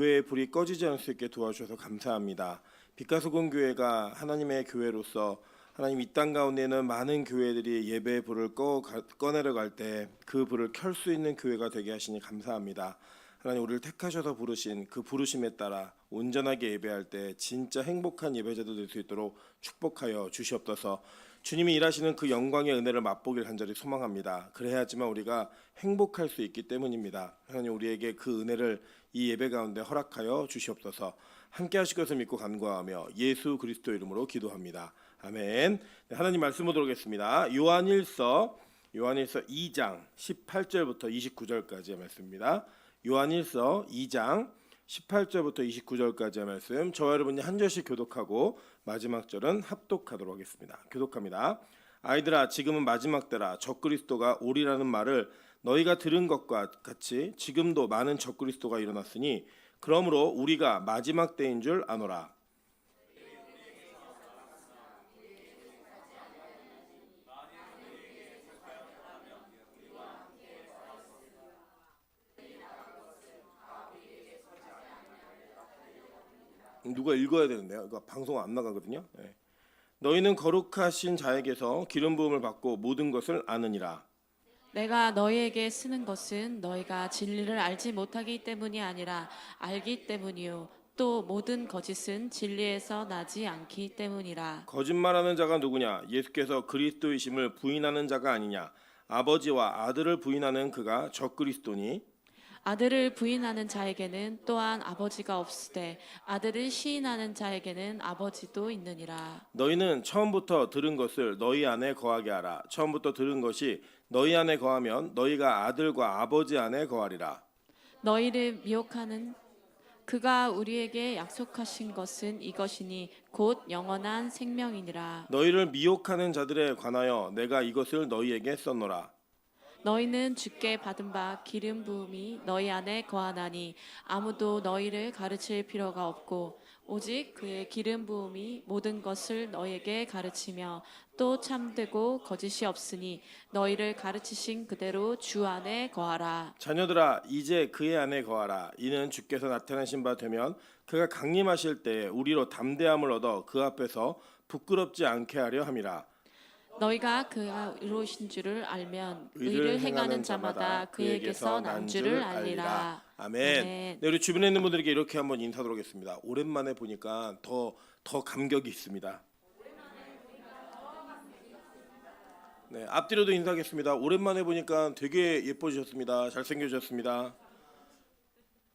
교회의 불이 꺼지지 않을 수 있게 도와주셔서 감사합니다. 빛가수금 교회가 하나님의 교회로서 하나님 이 땅 가운데는 많은 교회들이 예배의 불을 꺼내려 갈 때 그 불을 켤 수 있는 교회가 되게 하시니 감사합니다. 하나님 우리를 택하셔서 부르신 그 부르심에 따라 온전하게 예배할 때 진짜 행복한 예배자도 될 수 있도록 축복하여 주시옵소서. 주님이 일하시는 그 영광의 은혜를 맛보길 간절히 소망합니다. 그래야지만 우리가 행복할 수 있기 때문입니다. 하나님 우리에게 그 은혜를 이 예배 가운데 허락하여 주시옵소서. 함께 하실 것을 믿고 간구하며 예수 그리스도 이름으로 기도합니다. 아멘. 네, 하나님 말씀 보도록 하겠습니다. 요한일서 2장 18절부터 29절까지의 말씀입니다. 요한일서 2장 18절부터 29절까지의 말씀, 저와 여러분이 한 절씩 교독하고 마지막 절은 합독하도록 하겠습니다. 교독합니다. 아이들아, 지금은 마지막 때라. 적그리스도가 오리라는 말을 너희가 들은 것과 같이 지금도 많은 적그리스도가 일어났으니 그러므로 우리가 마지막 때인 줄 아노라. 누가 읽어야 되는데요. 이거 방송 안 나가거든요. 네. 너희는 거룩하신 자에게서 기름 부음을 받고 모든 것을 아느니라. 내가 너희에게 쓰는 것은 너희가 진리를 알지 못하기 때문이 아니라 알기 때문이요 또 모든 거짓은 진리에서 나지 않기 때문이라. 거짓말하는 자가 누구냐? 예수께서 그리스도이심을 부인하는 자가 아니냐? 아버지와 아들을 부인하는 그가 적그리스도니. 아들을 부인하는 자에게는 또한 아버지가 없으되 아들을 시인하는 자에게는 아버지도 있느니라. 너희는 처음부터 들은 것을 너희 안에 거하게 하라. 처음부터 들은 것이 너희 안에 거하면 너희가 아들과 아버지 안에 거하리라. 너희를 미혹하는 그가 우리에게 약속하신 것은 이것이니 곧 영원한 생명이니라. 너희를 미혹하는 자들에 관하여 내가 이것을 너희에게 썼노라. 너희는 주께 받은 바 기름 부음이 너희 안에 거하나니 아무도 너희를 가르칠 필요가 없고 오직 그의 기름 부음이 모든 것을 너희에게 가르치며 또 참되고 거짓이 없으니 너희를 가르치신 그대로 주 안에 거하라. 자녀들아, 이제 그의 안에 거하라. 이는 주께서 나타나신 바 되면 그가 강림하실 때 우리로 담대함을 얻어 그 앞에서 부끄럽지 않게 하려 함이라. 너희가 그가 의로우신 줄을 알면 의를 행하는 자마다 그에게서 난 줄을 알리라. 아멘. 아멘. 네, 우리 주변에 있는 분들에게 이렇게 한번 인사드리도록 하겠습니다. 오랜만에 보니까 더 감격이 있습니다. 네, 앞뒤로도 인사하겠습니다. 오랜만에 보니까 되게 예뻐지셨습니다. 잘생겨졌습니다.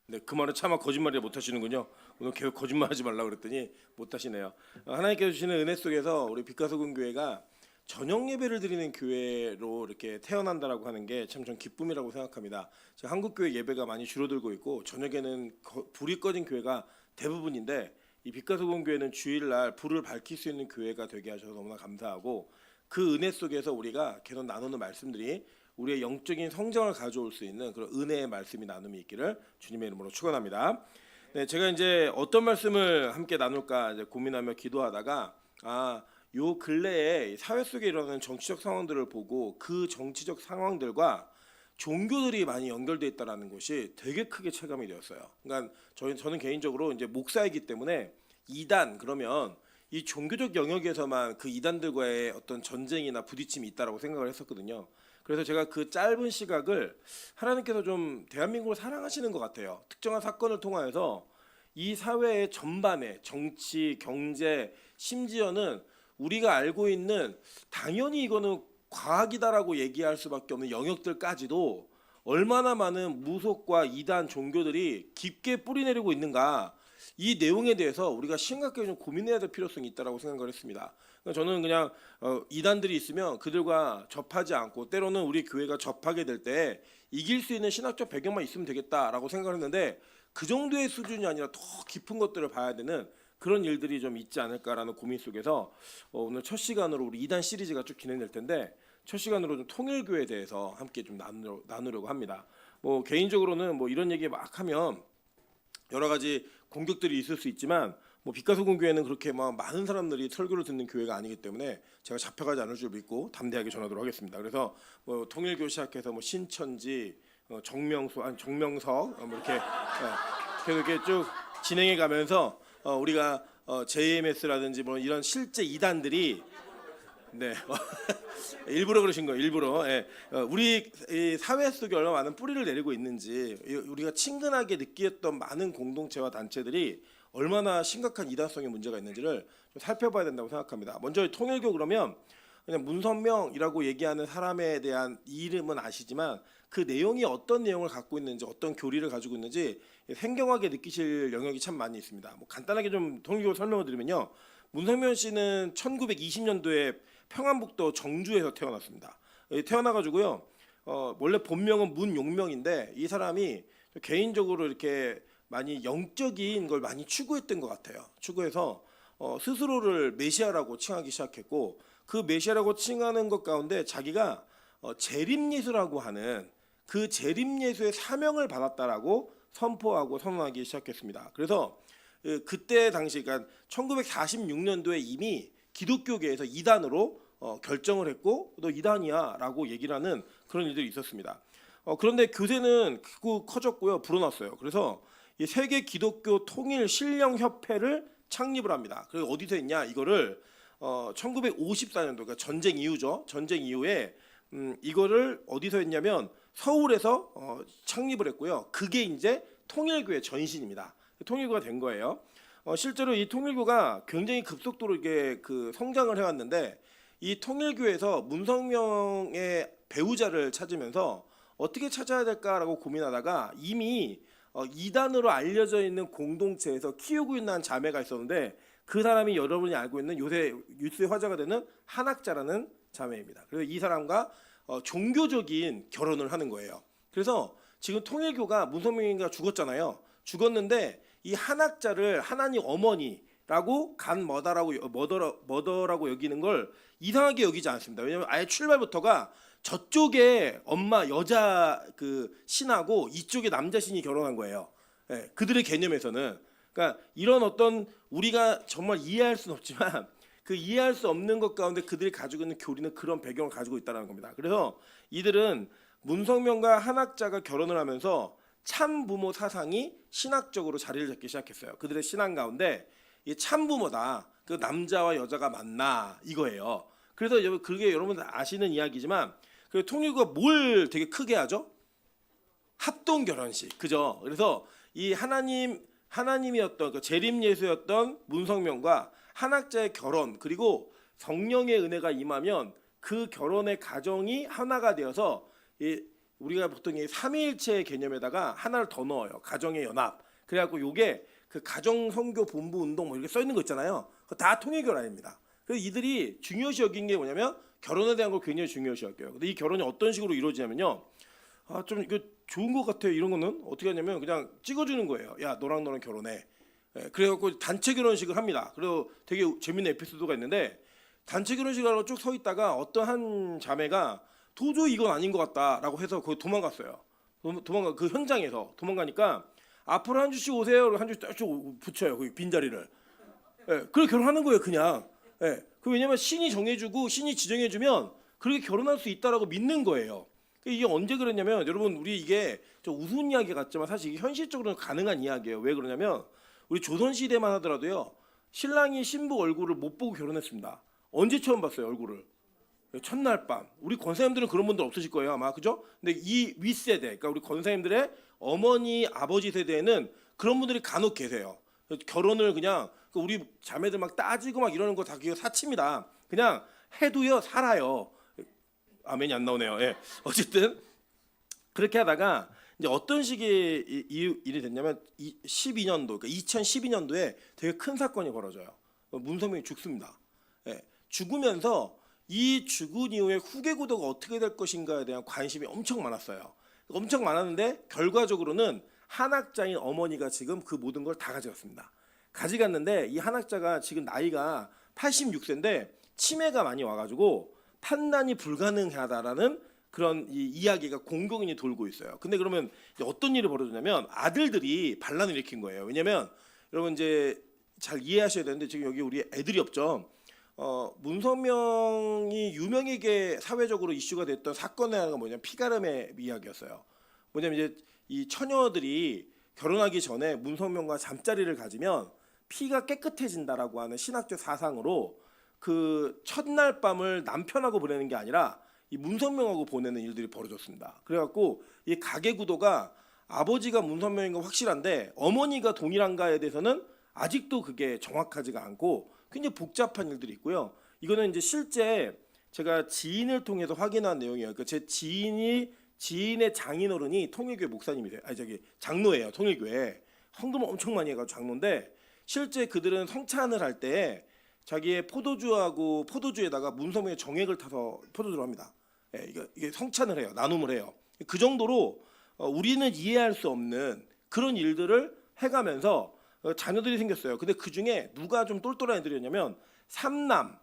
네, 그 말은 차마 거짓말이 못 하시는군요. 오늘 계속 거짓말하지 말라고 그랬더니 못 하시네요. 하나님께서 주시는 은혜 속에서 우리 빛가소금 교회가 저녁 예배를 드리는 교회로 이렇게 태어난다라고 하는 게 참 전 기쁨이라고 생각합니다. 지금 한국 교회 예배가 많이 줄어들고 있고 저녁에는 불이 꺼진 교회가 대부분인데 이 빛가소금 교회는 주일날 불을 밝힐 수 있는 교회가 되게 하셔서 너무나 감사하고, 그 은혜 속에서 우리가 계속 나누는 말씀들이 우리의 영적인 성장을 가져올 수 있는 그런 은혜의 말씀이 나눔이 있기를 주님의 이름으로 축원합니다. 네, 제가 이제 어떤 말씀을 함께 나눌까 이제 고민하며 기도하다가 요 근래에 사회 속에 일어나는 정치적 상황들을 보고 그 정치적 상황들과 종교들이 많이 연결돼 있다라는 것이 되게 크게 체감이 되었어요. 그러니까 저는 개인적으로 이제 목사이기 때문에 이단 그러면 이 종교적 영역에서만 그 이단들과의 어떤 전쟁이나 부딪힘이 있다라고 생각을 했었거든요. 그래서 제가 그 짧은 시각을 하나님께서 좀 대한민국을 사랑하시는 것 같아요. 특정한 사건을 통하여서 이 사회의 전반에 정치, 경제, 심지어는 우리가 알고 있는 당연히 이거는 과학이다라고 얘기할 수밖에 없는 영역들까지도 얼마나 많은 무속과 이단 종교들이 깊게 뿌리내리고 있는가, 이 내용에 대해서 우리가 심각하게 좀 고민해야 될 필요성이 있다고 생각을 했습니다. 저는 그냥 이단들이 있으면 그들과 접하지 않고 때로는 우리 교회가 접하게 될 때 이길 수 있는 신학적 배경만 있으면 되겠다라고 생각을 했는데 그 정도의 수준이 아니라 더 깊은 것들을 봐야 되는 그런 일들이 좀 있지 않을까라는 고민 속에서 오늘 첫 시간으로 우리 2단 시리즈가 쭉 진행될 텐데 첫 시간으로 좀 통일교에 대해서 함께 좀 나누려고 합니다. 뭐 개인적으로는 뭐 이런 얘기 막 하면 여러 가지 공격들이 있을 수 있지만 뭐 빛가소금 교회는 그렇게 막 많은 사람들이 설교를 듣는 교회가 아니기 때문에 제가 잡혀가지 않을 줄 믿고 담대하게 전하도록 하겠습니다. 그래서 뭐 통일교 시작해서 뭐 신천지, 정명석 뭐 이렇게 계속 이렇게 쭉 진행해 가면서 우리가 JMS라든지 뭐 이런 실제 이단들이 네 일부러 그러신 거예요. 일부러. 예. 우리 이 사회 속에 얼마나 많은 뿌리를 내리고 있는지 우리가 친근하게 느끼었던 많은 공동체와 단체들이 얼마나 심각한 이단성의 문제가 있는지를 좀 살펴봐야 된다고 생각합니다. 먼저 통일교 그러면 그냥 문선명이라고 얘기하는 사람에 대한 이름은 아시지만 그 내용이 어떤 내용을 갖고 있는지 어떤 교리를 가지고 있는지 생경하게 느끼실 영역이 참 많이 있습니다. 뭐 간단하게 좀 통일교 설명을 드리면요. 문선명 씨는 1920년도에 평안북도 정주에서 태어났습니다. 태어나가지고요. 원래 본명은 문용명인데 이 사람이 개인적으로 이렇게 많이 영적인 걸 많이 추구했던 것 같아요. 추구해서 스스로를 메시아라고 칭하기 시작했고 그 메시아라고 칭하는 것 가운데 자기가 재림예수라고 하는 그 재림예수의 사명을 받았다라고 선포하고 선언하기 시작했습니다. 그래서 그때 당시 그러니까 1946년도에 이미 기독교계에서 이단으로 결정을 했고 너 이단이야라고 얘기를 하는 그런 일들이 있었습니다. 그런데 교세는 크고 커졌고요. 불어났어요. 그래서 이 세계 기독교 통일 신령 협회를 창립을 합니다. 그리고 어디서 했냐? 이거를 1954년도 그러니까 전쟁 이후죠. 전쟁 이후에 이거를 어디서 했냐면 서울에서 창립을 했고요. 그게 이제 통일교의 전신입니다. 통일교가 된 거예요. 실제로 이 통일교가 굉장히 급속도로 이게 그 성장을 해왔는데 이 통일교에서 문성명의 배우자를 찾으면서 어떻게 찾아야 될까라고 고민하다가 이미 이단으로 알려져 있는 공동체에서 키우고 있는 한 자매가 있었는데 그 사람이 여러분이 알고 있는 요새 뉴스의 화제가 되는 한학자라는 자매입니다. 그래서 이 사람과 종교적인 결혼을 하는 거예요. 그래서 지금 통일교가 문성명이가 죽었잖아요. 죽었는데 이 한학자를 하나님 어머니라고 머더라고 여기는 걸 이상하게 여기지 않습니다. 왜냐하면 아예 출발부터가 저쪽에 엄마 여자 그 신하고 이쪽에 남자 신이 결혼한 거예요. 예, 그들의 개념에서는 그러니까 이런 어떤 우리가 정말 이해할 수는 없지만 그 이해할 수 없는 것 가운데 그들이 가지고 있는 교리는 그런 배경을 가지고 있다는 겁니다. 그래서 이들은 문성명과 한학자가 결혼을 하면서 참부모 사상이 신학적으로 자리를 잡기 시작했어요. 그들의 신앙 가운데 이 참부모다. 그 남자와 여자가 만나 이거예요. 그래서 그게 여러분 아시는 이야기지만 그 통일교가 뭘 되게 크게 하죠? 합동 결혼식, 그죠? 그래서 이 하나님이었던 그 재림 예수였던 문성명과 한학자의 결혼 그리고 성령의 은혜가 임하면 그 결혼의 가정이 하나가 되어서 우리가 보통 이 삼위일체 개념에다가 하나를 더 넣어요. 가정의 연합. 그래갖고 요게 그 가정 선교 본부 운동 뭐 이렇게 써 있는 거 있잖아요. 그거 다 통일교라입니다. 그래서 이들이 중요시 여긴 게 뭐냐면 결혼에 대한 걸 굉장히 중요시 여겨요. 근데 이 결혼이 어떤 식으로 이루어지냐면요. 좀 이거 좋은 것 같아요. 이런 거는 어떻게 하냐면 그냥 찍어주는 거예요. 야 너랑 결혼해. 그래갖고 단체 결혼식을 합니다. 그리고 되게 재밌는 에피소드가 있는데 단체 결혼식을 하러 쭉 서 있다가 어떤 한 자매가 도저히 이건 아닌 것 같다라고 해서 거기 도망갔어요. 그 현장에서 도망가니까 앞으로 한 주씩 오세요. 한 주씩 쭉 붙여요. 그 빈자리를. 그래 결혼하는 거예요. 그냥. 그 왜냐면 신이 정해주고 신이 지정해주면 그렇게 결혼할 수 있다라고 믿는 거예요. 이게 언제 그랬냐면 여러분 우리 이게 좀 우스운 이야기 같지만 사실 이게 현실적으로는 가능한 이야기예요. 왜 그러냐면 우리 조선시대만 하더라도요. 신랑이 신부 얼굴을 못 보고 결혼했습니다. 언제 처음 봤어요 얼굴을? 첫날 밤. 우리 권사님들은 그런 분들 없으실 거예요 아마 그죠? 근데 이 윗세대 그러니까 우리 권사님들의 어머니 아버지 세대에는 그런 분들이 간혹 계세요. 결혼을 그냥 우리 자매들 막 따지고 막 이러는 거 다 그게 사치입니다. 그냥 해도요 살아요. 아멘이 안 나오네요. 예. 어쨌든 그렇게 하다가 이제 어떤 식의 일이 됐냐면 12년도 그러니까 2012년도에 되게 큰 사건이 벌어져요. 문성명이 죽습니다. 죽으면서 이 죽은 이후에 후계 구도가 어떻게 될 것인가에 대한 관심이 엄청 많았어요. 엄청 많았는데 결과적으로는 한학자인 어머니가 지금 그 모든 걸 다 가져갔습니다. 가져갔는데 이 한학자가 지금 나이가 86세인데 치매가 많이 와가지고 판단이 불가능하다라는 그런 이야기가 공공연히 돌고 있어요. 근데 그러면 어떤 일이 벌어졌냐면 아들들이 반란을 일으킨 거예요. 왜냐면 여러분 이제 잘 이해하셔야 되는데 지금 여기 우리 애들이 없죠. 문성명이 유명하게 사회적으로 이슈가 됐던 사건의 하나가 뭐냐면 피가름의 이야기였어요. 뭐냐면 이제 이 처녀들이 결혼하기 전에 문성명과 잠자리를 가지면 피가 깨끗해진다라고 하는 신학적 사상으로 그 첫날 밤을 남편하고 보내는 게 아니라 이 문선명하고 보내는 일들이 벌어졌습니다. 그래갖고 이 가계 구도가 아버지가 문선명인 건 확실한데 어머니가 동일한가에 대해서는 아직도 그게 정확하지가 않고 굉장히 복잡한 일들이 있고요. 이거는 이제 실제 제가 지인을 통해서 확인한 내용이에요. 그러니까 제 지인의 장인어른이 통일교회 목사님이세요. 아니 저기 장로예요. 통일교회 헌금을 엄청 많이 해가지고 장로인데 실제 그들은 성찬을 할 때 자기의 포도주에다가 문선명의 정액을 타서 포도주를 합니다. 예, 이게 성찬을 해요. 나눔을 해요. 그 정도로 우리는 이해할 수 없는 그런 일들을 해가면서 자녀들이 생겼어요. 근데 그 중에 누가 좀 똘똘한 애들이었냐면 삼남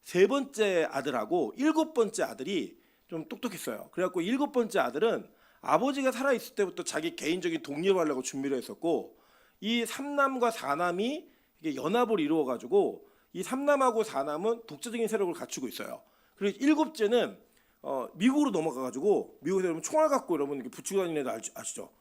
세 번째 아들하고 일곱 번째 아들이 좀 똑똑했어요. 그래갖고 일곱 번째 아들은 아버지가 살아있을 때부터 자기 개인적인 독립을 하려고 준비를 했었고 이 삼남과 사남이 이게 연합을 이루어가지고 이 삼남하고 사남은 독자적인 세력을 갖추고 있어요. 그리고 일곱째는 미국으로 넘어가가지고 미국에서 여러분 총알 갖고 여러분 이렇게 붙이고 다니는 애들 아시죠?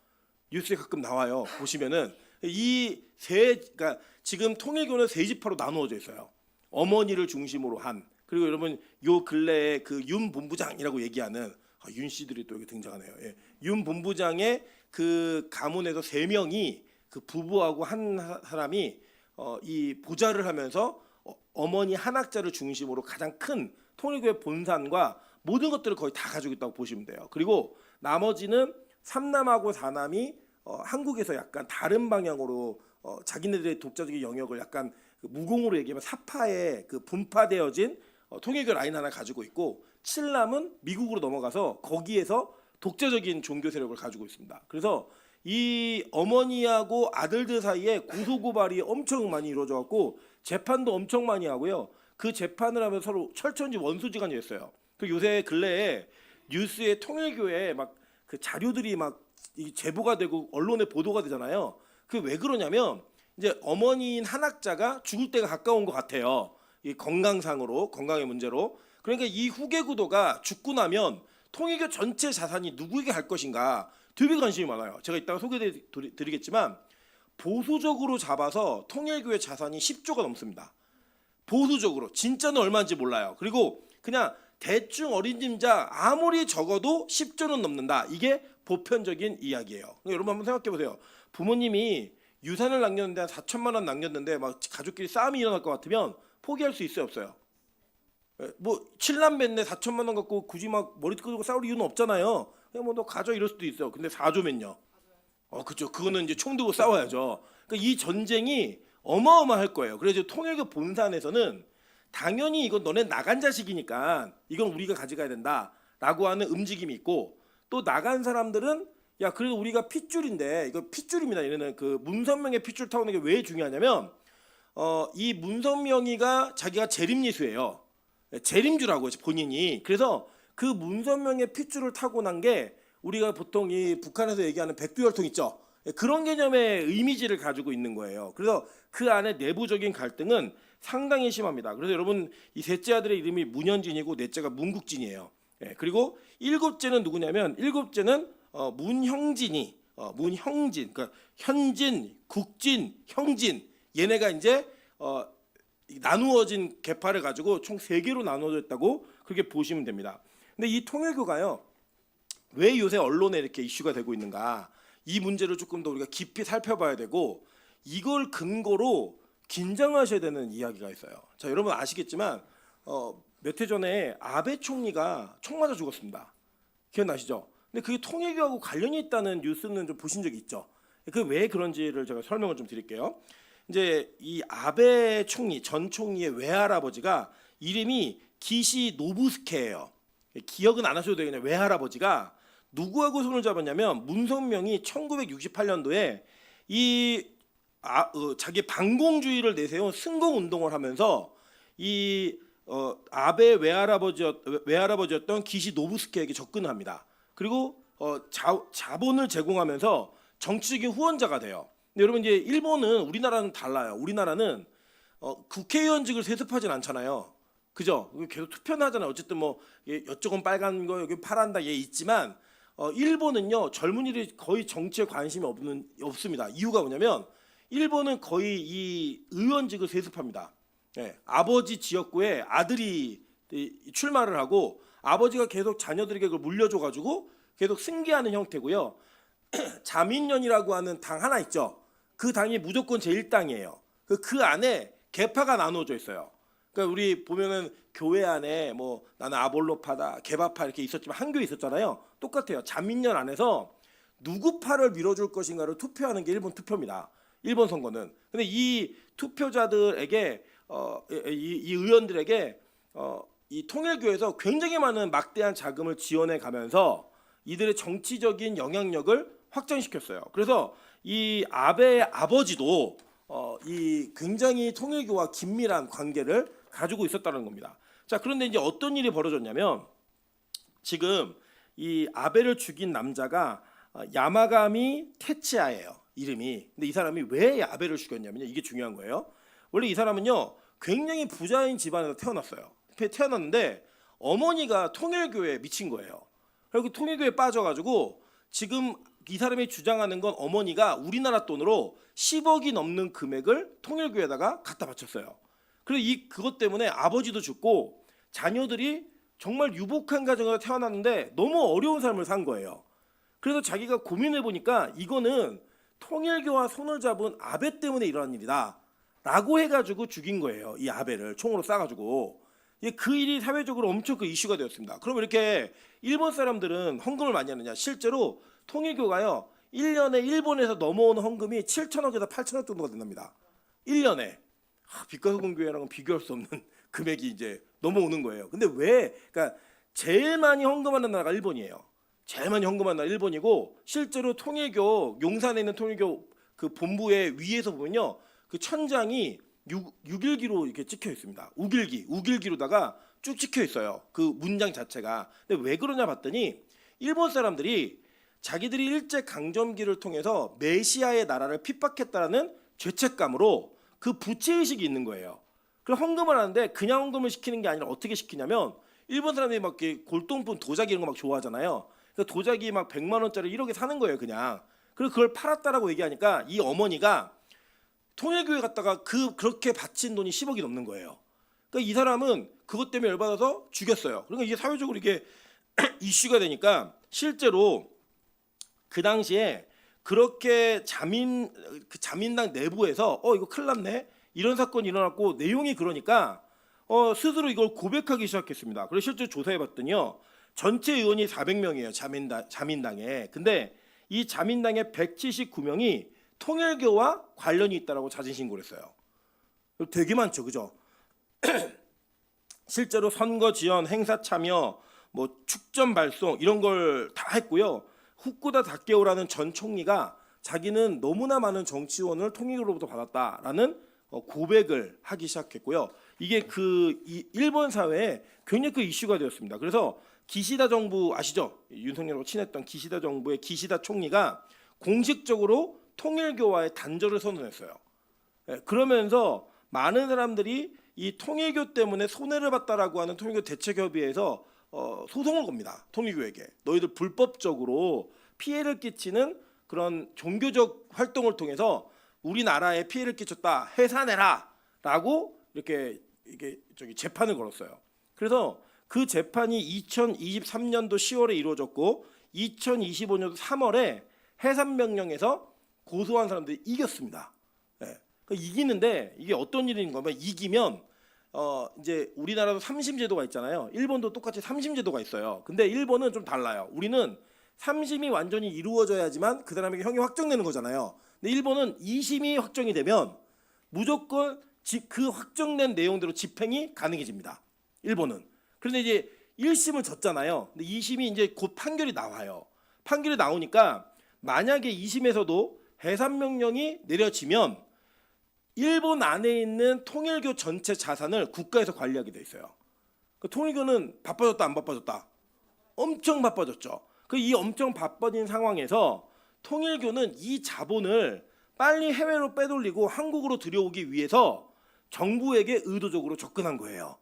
뉴스에 가끔 나와요. 보시면은 그러니까 지금 통일교는 세 지파로 나누어져 있어요. 어머니를 중심으로 한 그리고 여러분 요 근래에 그 윤 본부장이라고 얘기하는 윤 씨들이 또 여기 등장하네요. 예. 윤 본부장의 그 가문에서 세 명이 그 부부하고 한 사람이 이 보좌를 하면서 어머니 한학자를 중심으로 가장 큰 통일교회 본산과 모든 것들을 거의 다 가지고 있다고 보시면 돼요. 그리고 나머지는 삼남하고 사남이 한국에서 약간 다른 방향으로 자기네들의 독자적인 영역을 약간 그 무공으로 얘기하면 사파에 그 분파되어진 통일교 라인 하나 가지고 있고 칠남은 미국으로 넘어가서 거기에서 독자적인 종교 세력을 가지고 있습니다. 그래서 이 어머니하고 아들들 사이에 고소고발이 엄청 많이 이루어져 갖고 재판도 엄청 많이 하고요. 그 재판을 하면 서로 철천지 원수지간이 됐어요. 그 요새 근래에 뉴스에 통일교회 막 그 자료들이 막 제보가 되고 언론에 보도가 되잖아요. 그 왜 그러냐면 이제 어머니인 한학자가 죽을 때가 가까운 것 같아요. 이 건강상으로 건강의 문제로. 그러니까 이 후계 구도가 죽고 나면 통일교 전체 자산이 누구에게 갈 것인가 되게 관심이 많아요. 제가 이따가 소개드리겠지만 보수적으로 잡아서 통일교의 자산이 10조가 넘습니다. 보수적으로 진짜는 얼마인지 몰라요. 그리고 그냥 대충 어린짐작 아무리 적어도 10조는 넘는다. 이게 보편적인 이야기예요. 그러니까 여러분 한번 생각해 보세요. 부모님이 유산을 남겼는데 한 4천만 원 남겼는데 막 가족끼리 싸움이 일어날 것 같으면 포기할 수 있어요, 없어요? 뭐 7남매인데 4천만 원 갖고 굳이 막 머리 끄고 싸울 이유는 없잖아요. 그냥 뭐 너 가져 이럴 수도 있어요. 근데 4조면요. 그죠. 그거는 이제 총 들고 싸워야죠. 그러니까 이 전쟁이 어마어마할 거예요. 그래서 통일교 본산에서는 당연히 이건 너네 나간 자식이니까 이건 우리가 가져가야 된다라고 하는 움직임이 있고 또 나간 사람들은 야 그래도 우리가 핏줄인데 이거 핏줄입니다. 얘네는 그 문선명의 핏줄 타고는 게 왜 중요하냐면 이 문선명이가 자기가 재림예수예요. 재림주라고 본인이. 그래서 그 문선명의 핏줄을 타고난 게 우리가 보통 이 북한에서 얘기하는 백두혈통 있죠. 그런 개념의 이미지를 가지고 있는 거예요. 그래서 그 안에 내부적인 갈등은 상당히 심합니다. 그래서 여러분 이 셋째 아들의 이름이 문현진이고 넷째가 문국진이에요. 그리고 일곱째는 누구냐면 일곱째는 문형진이 문형진 그러니까 현진, 국진, 형진 얘네가 이제 나누어진 계파를 가지고 총 3개로 나누어졌다고 그렇게 보시면 됩니다. 근데 이 통일교가요. 왜 요새 언론에 이렇게 이슈가 되고 있는가? 이 문제를 조금 더 우리가 깊이 살펴봐야 되고 이걸 근거로 긴장하셔야 되는 이야기가 있어요. 자, 여러분 아시겠지만 몇 해 전에 아베 총리가 총 맞아 죽었습니다. 기억나시죠? 근데 그게 통일교하고 관련이 있다는 뉴스는 좀 보신 적이 있죠. 그 왜 그런지를 제가 설명을 좀 드릴게요. 이제 이 아베 총리 전 총리의 외할아버지가 이름이 기시 노부스케예요. 기억은 안 하셔도 되겠네요. 외할아버지가 누구하고 손을 잡았냐면 문선명이 1968년도에 자기 반공주의를 내세운 승공 운동을 하면서 이 아베 외할아버지였던 기시 노부스케에게 접근을 합니다. 그리고 자본을 제공하면서 정치적인 후원자가 돼요. 근데 여러분 이제 일본은 우리나라는 달라요. 우리나라는 국회의원직을 세습하진 않잖아요. 그죠? 계속 투표는 하잖아요. 어쨌든 뭐 이쪽은 빨간 거 여기 파란다 얘 있지만 일본은요 젊은이들이 거의 정치에 관심이 없습니다. 이유가 뭐냐면 일본은 거의 이 의원직을 세습합니다. 예, 아버지 지역구에 아들이 출마를 하고 아버지가 계속 자녀들에게 그걸 물려줘가지고 계속 승계하는 형태고요. 자민련이라고 하는 당 하나 있죠. 그 당이 무조건 제1당이에요. 그 안에 계파가 나누어져 있어요. 그러니까 우리 보면은 교회 안에 뭐 나는 아볼로파다, 개바파 이렇게 있었지만 한교에 있었잖아요. 똑같아요. 자민련 안에서 누구 파를 밀어줄 것인가를 투표하는 게 일본 투표입니다. 일본 선거는. 근데 이 투표자들에게 이 의원들에게 이 통일교에서 굉장히 많은 막대한 자금을 지원해 가면서 이들의 정치적인 영향력을 확장시켰어요. 그래서 이 아베의 아버지도 이 굉장히 통일교와 긴밀한 관계를 가지고 있었다는 겁니다. 자, 그런데 이제 어떤 일이 벌어졌냐면 지금 이 아베를 죽인 남자가 야마가미 테치아예요. 이름이. 근데 이 사람이 왜 아베를 죽였냐면요. 이게 중요한 거예요. 원래 이 사람은요. 굉장히 부자인 집안에서 태어났어요. 태어났는데 어머니가 통일교에 미친 거예요. 그리고 통일교에 빠져가지고 지금 이 사람이 주장하는 건 어머니가 우리나라 돈으로 10억이 넘는 금액을 통일교에다가 갖다 바쳤어요. 그리고 그것 때문에 아버지도 죽고 자녀들이 정말 유복한 가정에서 태어났는데 너무 어려운 삶을 산 거예요. 그래서 자기가 고민해 보니까 이거는 통일교와 손을 잡은 아베 때문에 일어난 일이다 라고 해가지고 죽인 거예요. 이 아베를 총으로 쏴가지고. 그 일이 사회적으로 엄청 그 이슈가 되었습니다. 그럼 이렇게 일본 사람들은 헌금을 많이 하느냐? 실제로 통일교가요 1년에 일본에서 넘어오는 헌금이 7천억에서 8천억 정도가 된답니다. 1년에. 빛과소금교회랑은 비교할 수 없는 금액이 이제 넘어오는 거예요. 근데 왜? 그러니까 제일 많이 헌금하는 나라가 일본이에요. 제일 많이 헌금하는 나라 일본이고 실제로 통일교 용산에 있는 통일교 그 본부의 위에서 보면요 그 천장이 6일기로 이렇게 찍혀 있습니다. 우길기로다가 쭉 찍혀 있어요. 그 문장 자체가. 근데 왜 그러냐 봤더니 일본 사람들이 자기들이 일제 강점기를 통해서 메시아의 나라를 핍박했다라는 죄책감으로 그 부채 의식이 있는 거예요. 그래서 헌금을 하는데 그냥 헌금을 시키는 게 아니라 어떻게 시키냐면 일본 사람들이 막 이렇게 골동품 도자기 이런 거 막 좋아하잖아요. 그래서 도자기 막 100만 원짜리 1억에 사는 거예요, 그냥. 그리고 그걸 팔았다라고 얘기하니까 이 어머니가 통일교회 갔다가 그렇게 바친 돈이 10억이 넘는 거예요. 그러니까 이 사람은 그것 때문에 열받아서 죽였어요. 그러니까 이게 사회적으로 이게 이슈가 되니까 실제로 그 당시에 그렇게 자민당 내부에서 이거 큰일 났네 이런 사건이 일어났고 내용이 그러니까 스스로 이걸 고백하기 시작했습니다. 그래서 실제 조사해봤더니요 전체 의원이 400명이에요 자민당에. 근데 이 자민당의 179명이 통일교와 관련이 있다라고 자진 신고를 했어요. 되게 많죠, 그죠? 실제로 선거 지원, 행사 참여, 뭐 축전 발송 이런 걸 다 했고요. 후쿠다 다케오라는 전 총리가 자기는 너무나 많은 정치원을 통일교로부터 받았다라는 고백을 하기 시작했고요. 이게 이 일본 사회에 굉장히 그 이슈가 되었습니다. 그래서 기시다 정부 아시죠? 윤석열하고 친했던 기시다 정부의 기시다 총리가 공식적으로 통일교와의 단절을 선언했어요. 그러면서 많은 사람들이 이 통일교 때문에 손해를 봤다라고 하는 통일교 대책협의회에서 소송을 겁니다. 통일교에게. 너희들 불법적으로 피해를 끼치는 그런 종교적 활동을 통해서 우리나라에 피해를 끼쳤다. 해산해라라고 이렇게 재판을 걸었어요. 그래서 그 재판이 2023년도 10월에 이루어졌고 2025년도 3월에 해산 명령에서 고소한 사람들이 이겼습니다. 이기는데 이게 어떤 일인 거면 이기면 이제 우리나라도 삼심제도가 있잖아요. 일본도 똑같이 삼심제도가 있어요. 근데 일본은 좀 달라요. 우리는 삼심이 완전히 이루어져야지만 그 사람에게 형이 확정되는 거잖아요. 근데 일본은 2심이 확정이 되면 무조건 그 확정된 내용대로 집행이 가능해집니다. 일본은. 그런데 이제 1심을 졌잖아요. 근데 2심이 이제 곧 판결이 나와요. 판결이 나오니까 만약에 2심에서도 해산 명령이 내려지면 일본 안에 있는 통일교 전체 자산을 국가에서 관리하게 돼 있어요. 통일교는 바빠졌다 안 바빠졌다? 엄청 바빠졌죠. 이 엄청 바빠진 상황에서 통일교는 이 자본을 빨리 해외로 빼돌리고 한국으로 들여오기 위해서 정부에게 의도적으로 접근한 거예요.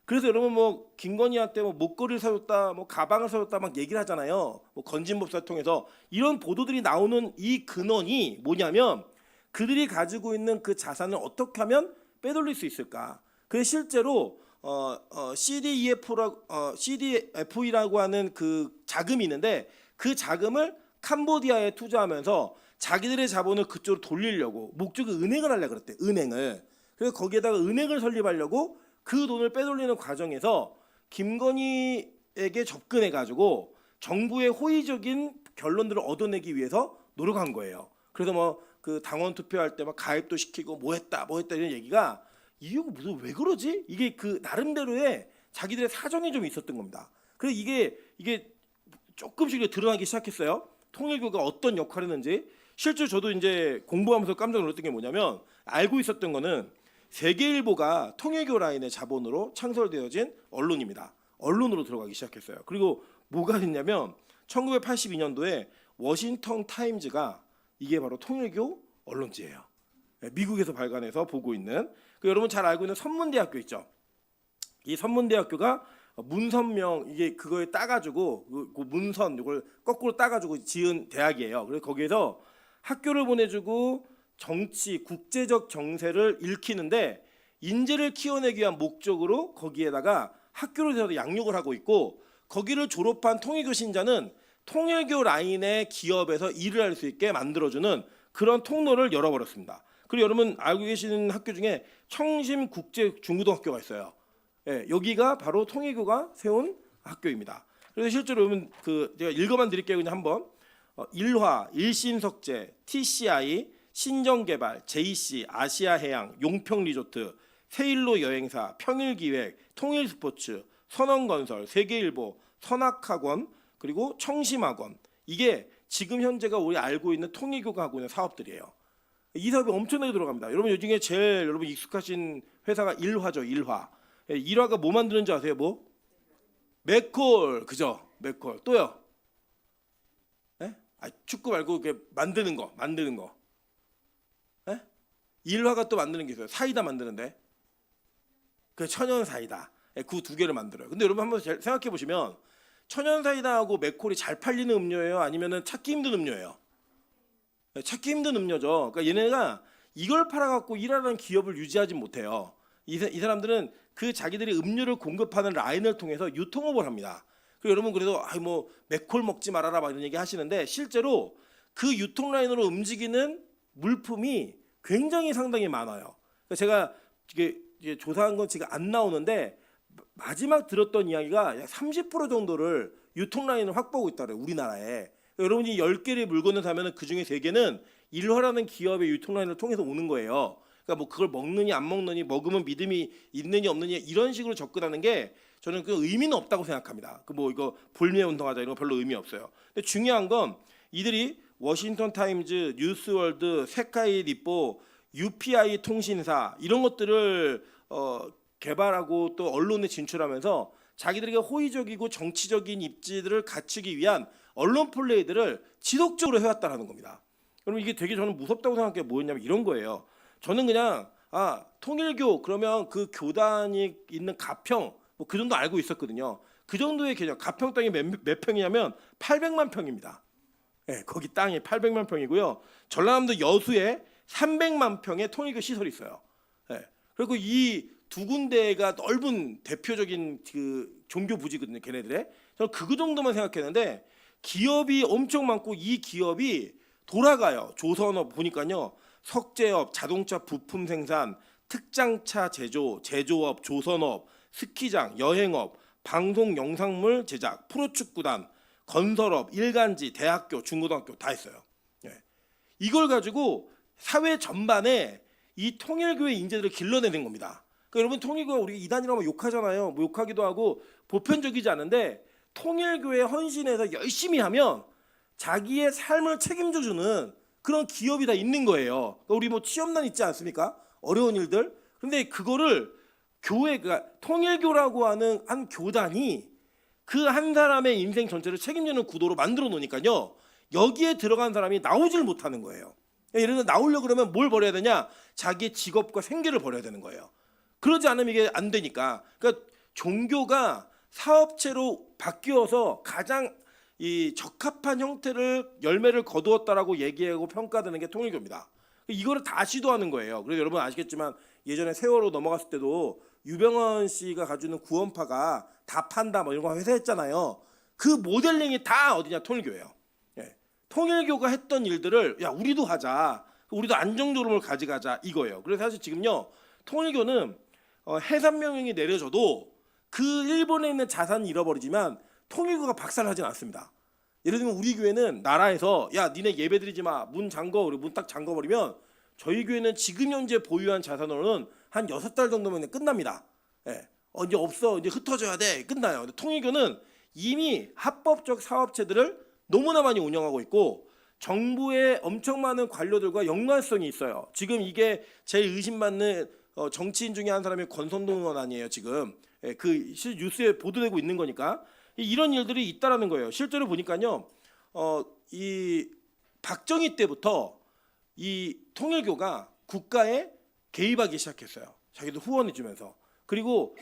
그래서 그래서 여러분 뭐 김건희한테 뭐 목걸이를 사줬다, 뭐 가방을 사줬다 막 얘기를 하잖아요. 뭐 건진법사 통해서 이런 보도들이 나오는 이 근원이 뭐냐면 그들이 가지고 있는 그 자산을 어떻게 하면 빼돌릴 수 있을까? 그래서 실제로 CDF라고 하는 그 자금이 있는데 그 자금을 캄보디아에 투자하면서 자기들의 자본을 그쪽으로 돌리려고 목적이 은행을 하려고 그랬대. 은행을. 그래서 거기에다가 은행을 설립하려고 그 돈을 빼돌리는 과정에서 김건희에게 접근해 가지고 정부의 호의적인 결론들을 얻어내기 위해서 노력한 거예요. 그래서 뭐 그 당원 투표할 때 막 가입도 시키고 뭐 했다 이런 얘기가 이유가 무슨 왜 그러지? 이게 그 나름대로의 자기들의 사정이 좀 있었던 겁니다. 그래서 이게 조금씩 드러나기 시작했어요. 통일교가 어떤 역할을 했는지. 실제 저도 이제 공부하면서 깜짝 놀랐던 게 뭐냐면 알고 있었던 거는 세계일보가 통일교 라인의 자본으로 창설되어진 언론입니다. 언론으로 들어가기 시작했어요. 그리고 뭐가 됐냐면 1982년도에 워싱턴 타임즈가 이게 바로 통일교 언론지예요. 미국에서 발간해서 보고 있는 여러분 잘 알고 있는 선문대학교 있죠. 이 선문대학교가 문선명 이게 그거에 따가지고 그 문선 이걸 거꾸로 따가지고 지은 대학이에요. 그래서 거기에서 학교를 보내주고 정치 국제적 정세를 읽히는데 인재를 키워내기 위한 목적으로 거기에다가 학교를 세워서 양육을 하고 있고 거기를 졸업한 통일교 신자는 통일교 라인의 기업에서 일을 할 수 있게 만들어주는 그런 통로를 열어버렸습니다. 그리고 여러분 알고 계시는 학교 중에 청심국제중고등학교가 있어요. 예, 여기가 바로 통일교가 세운 학교입니다. 그래서 실제로 여러분 그 제가 읽어만 드릴게요. 그냥 한번 일화, 일신석재, TCI, 신정개발, JC, 아시아해양, 용평리조트, 세일로 여행사, 평일기획, 통일스포츠, 선원건설, 세계일보, 선학학원 그리고 청심학원 이게 지금 현재가 우리 알고 있는 통일교가 하고 있는 사업들이에요. 이 사업이 엄청나게 들어갑니다. 여러분 이 중에 제일 여러분 익숙하신 회사가 일화죠. 일화. 일화가 뭐 만드는지 아세요? 뭐? 맥콜. 그죠? 맥콜. 또요? 네? 축구 말고 이렇게 만드는 거. 네? 일화가 또 만드는 게 있어요. 사이다 만드는데. 그 천연 사이다. 그 두 개를 만들어요. 근데 여러분 한번 생각해 보시면 천연 사이다하고 맥콜이 잘 팔리는 음료예요? 아니면은 찾기 힘든 음료예요? 찾기 힘든 음료죠. 그러니까 얘네가 이걸 팔아갖고 일하는 기업을 유지하지 못해요. 이 사람들은 그 자기들이 음료를 공급하는 라인을 통해서 유통업을 합니다. 그리고 여러분 그래도 뭐 맥콜 먹지 말아라 막 이런 얘기 하시는데 실제로 그 유통 라인으로 움직이는 물품이 굉장히 상당히 많아요. 그러니까 제가 이게 조사한 건 지금 안 나오는데 마지막 들었던 이야기가 약 30% 정도를 유통 라인을 확보하고 있다래요. 우리나라에. 여러분이 10개의 물건을 사면 그중에 3개는 일화라는 기업의 유통 라인을 통해서 오는 거예요. 그러니까 뭐 그걸 먹느니 안 먹느니 먹으면 믿음이 있느니 없느니 이런 식으로 접근하는 게 저는 그 의미는 없다고 생각합니다. 그 뭐 이거 볼매 운동하자 이런 거 별로 의미 없어요. 근데 중요한 건 이들이 워싱턴 타임즈, 뉴스월드, 세카이 리포, UPI 통신사 이런 것들을 개발하고 또 언론에 진출하면서 자기들에게 호의적이고 정치적인 입지들을 갖추기 위한 언론 플레이들을 지속적으로 해왔다는 겁니다. 여러분 이게 되게 저는 무섭다고 생각한 게 뭐였냐면 이런 거예요. 저는 그냥 통일교 그러면 그 교단이 있는 가평 뭐 그 정도 알고 있었거든요. 그 정도의 개념. 가평 땅이 몇 평이냐면 800만 평입니다. 네, 거기 땅이 800만 평이고요. 전라남도 여수에 300만 평의 통일교 시설이 있어요. 네, 그리고 이 두 군데가 넓은 대표적인 그 종교 부지거든요. 걔네들의. 저는 그 정도만 생각했는데 기업이 엄청 많고 이 기업이 돌아가요. 조선업 보니까요. 석재업, 자동차 부품 생산, 특장차 제조업, 조선업, 스키장, 여행업, 방송 영상물 제작, 프로축구단, 건설업, 일간지, 대학교, 중고등학교 다 있어요. 예. 이걸 가지고 사회 전반에 이 통일교의 인재들을 길러내는 겁니다. 그러니까 여러분 통일교가 우리 이단이라고 하면 욕하잖아요. 뭐 욕하기도 하고 보편적이지 않은데 통일교에 헌신해서 열심히 하면 자기의 삶을 책임져주는 그런 기업이 다 있는 거예요. 그러니까 우리 뭐 취업난 있지 않습니까? 어려운 일들. 그런데 그거를 교회가 통일교라고 하는 한 교단이 그 한 사람의 인생 전체를 책임지는 구도로 만들어 놓으니까요. 여기에 들어간 사람이 나오질 못하는 거예요. 예를 들어 나오려고 그러면 뭘 버려야 되냐? 자기의 직업과 생계를 버려야 되는 거예요. 그러지 않으면 이게 안 되니까. 그러니까 종교가 사업체로 바뀌어서 가장 이 적합한 형태를 열매를 거두었다라고 얘기하고 평가되는 게 통일교입니다. 이거를 다 시도하는 거예요. 그래서 여러분 아시겠지만 예전에 세월호 넘어갔을 때도 유병헌 씨가 가지고 있는 구원파가 다 판다 뭐 이런 거 회사했잖아요. 그 모델링이 다 어디냐 통일교예요. 예. 통일교가 했던 일들을 야 우리도 하자, 우리도 안정조름을 가져가자 이거예요. 그래서 사실 지금요 통일교는 해산명령이 내려져도 그 일본에 있는 자산을 잃어버리지만 통일교가 박살나진 않습니다. 예를 들면 우리 교회는 나라에서 야 니네 예배드리지 마, 문 잠궈, 그리고 문 딱 잠궈버리면 저희 교회는 지금 현재 보유한 자산으로는 한 6달 정도면 끝납니다. 예. 이제 없어, 이제 흩어져야 돼, 끝나요. 근데 통일교는 이미 합법적 사업체들을 너무나 많이 운영하고 있고 정부의 엄청 많은 관료들과 연관성이 있어요. 지금 이게 제일 의심받는 정치인 중에 한 사람이 권선동 의원 아니에요 지금. 예, 그 뉴스에 보도되고 있는 거니까 이런 일들이 있다라는 거예요. 실제로 보니까요, 이 박정희 때부터 이 통일교가 국가에 개입하기 시작했어요. 자기도 후원해주면서. 그리고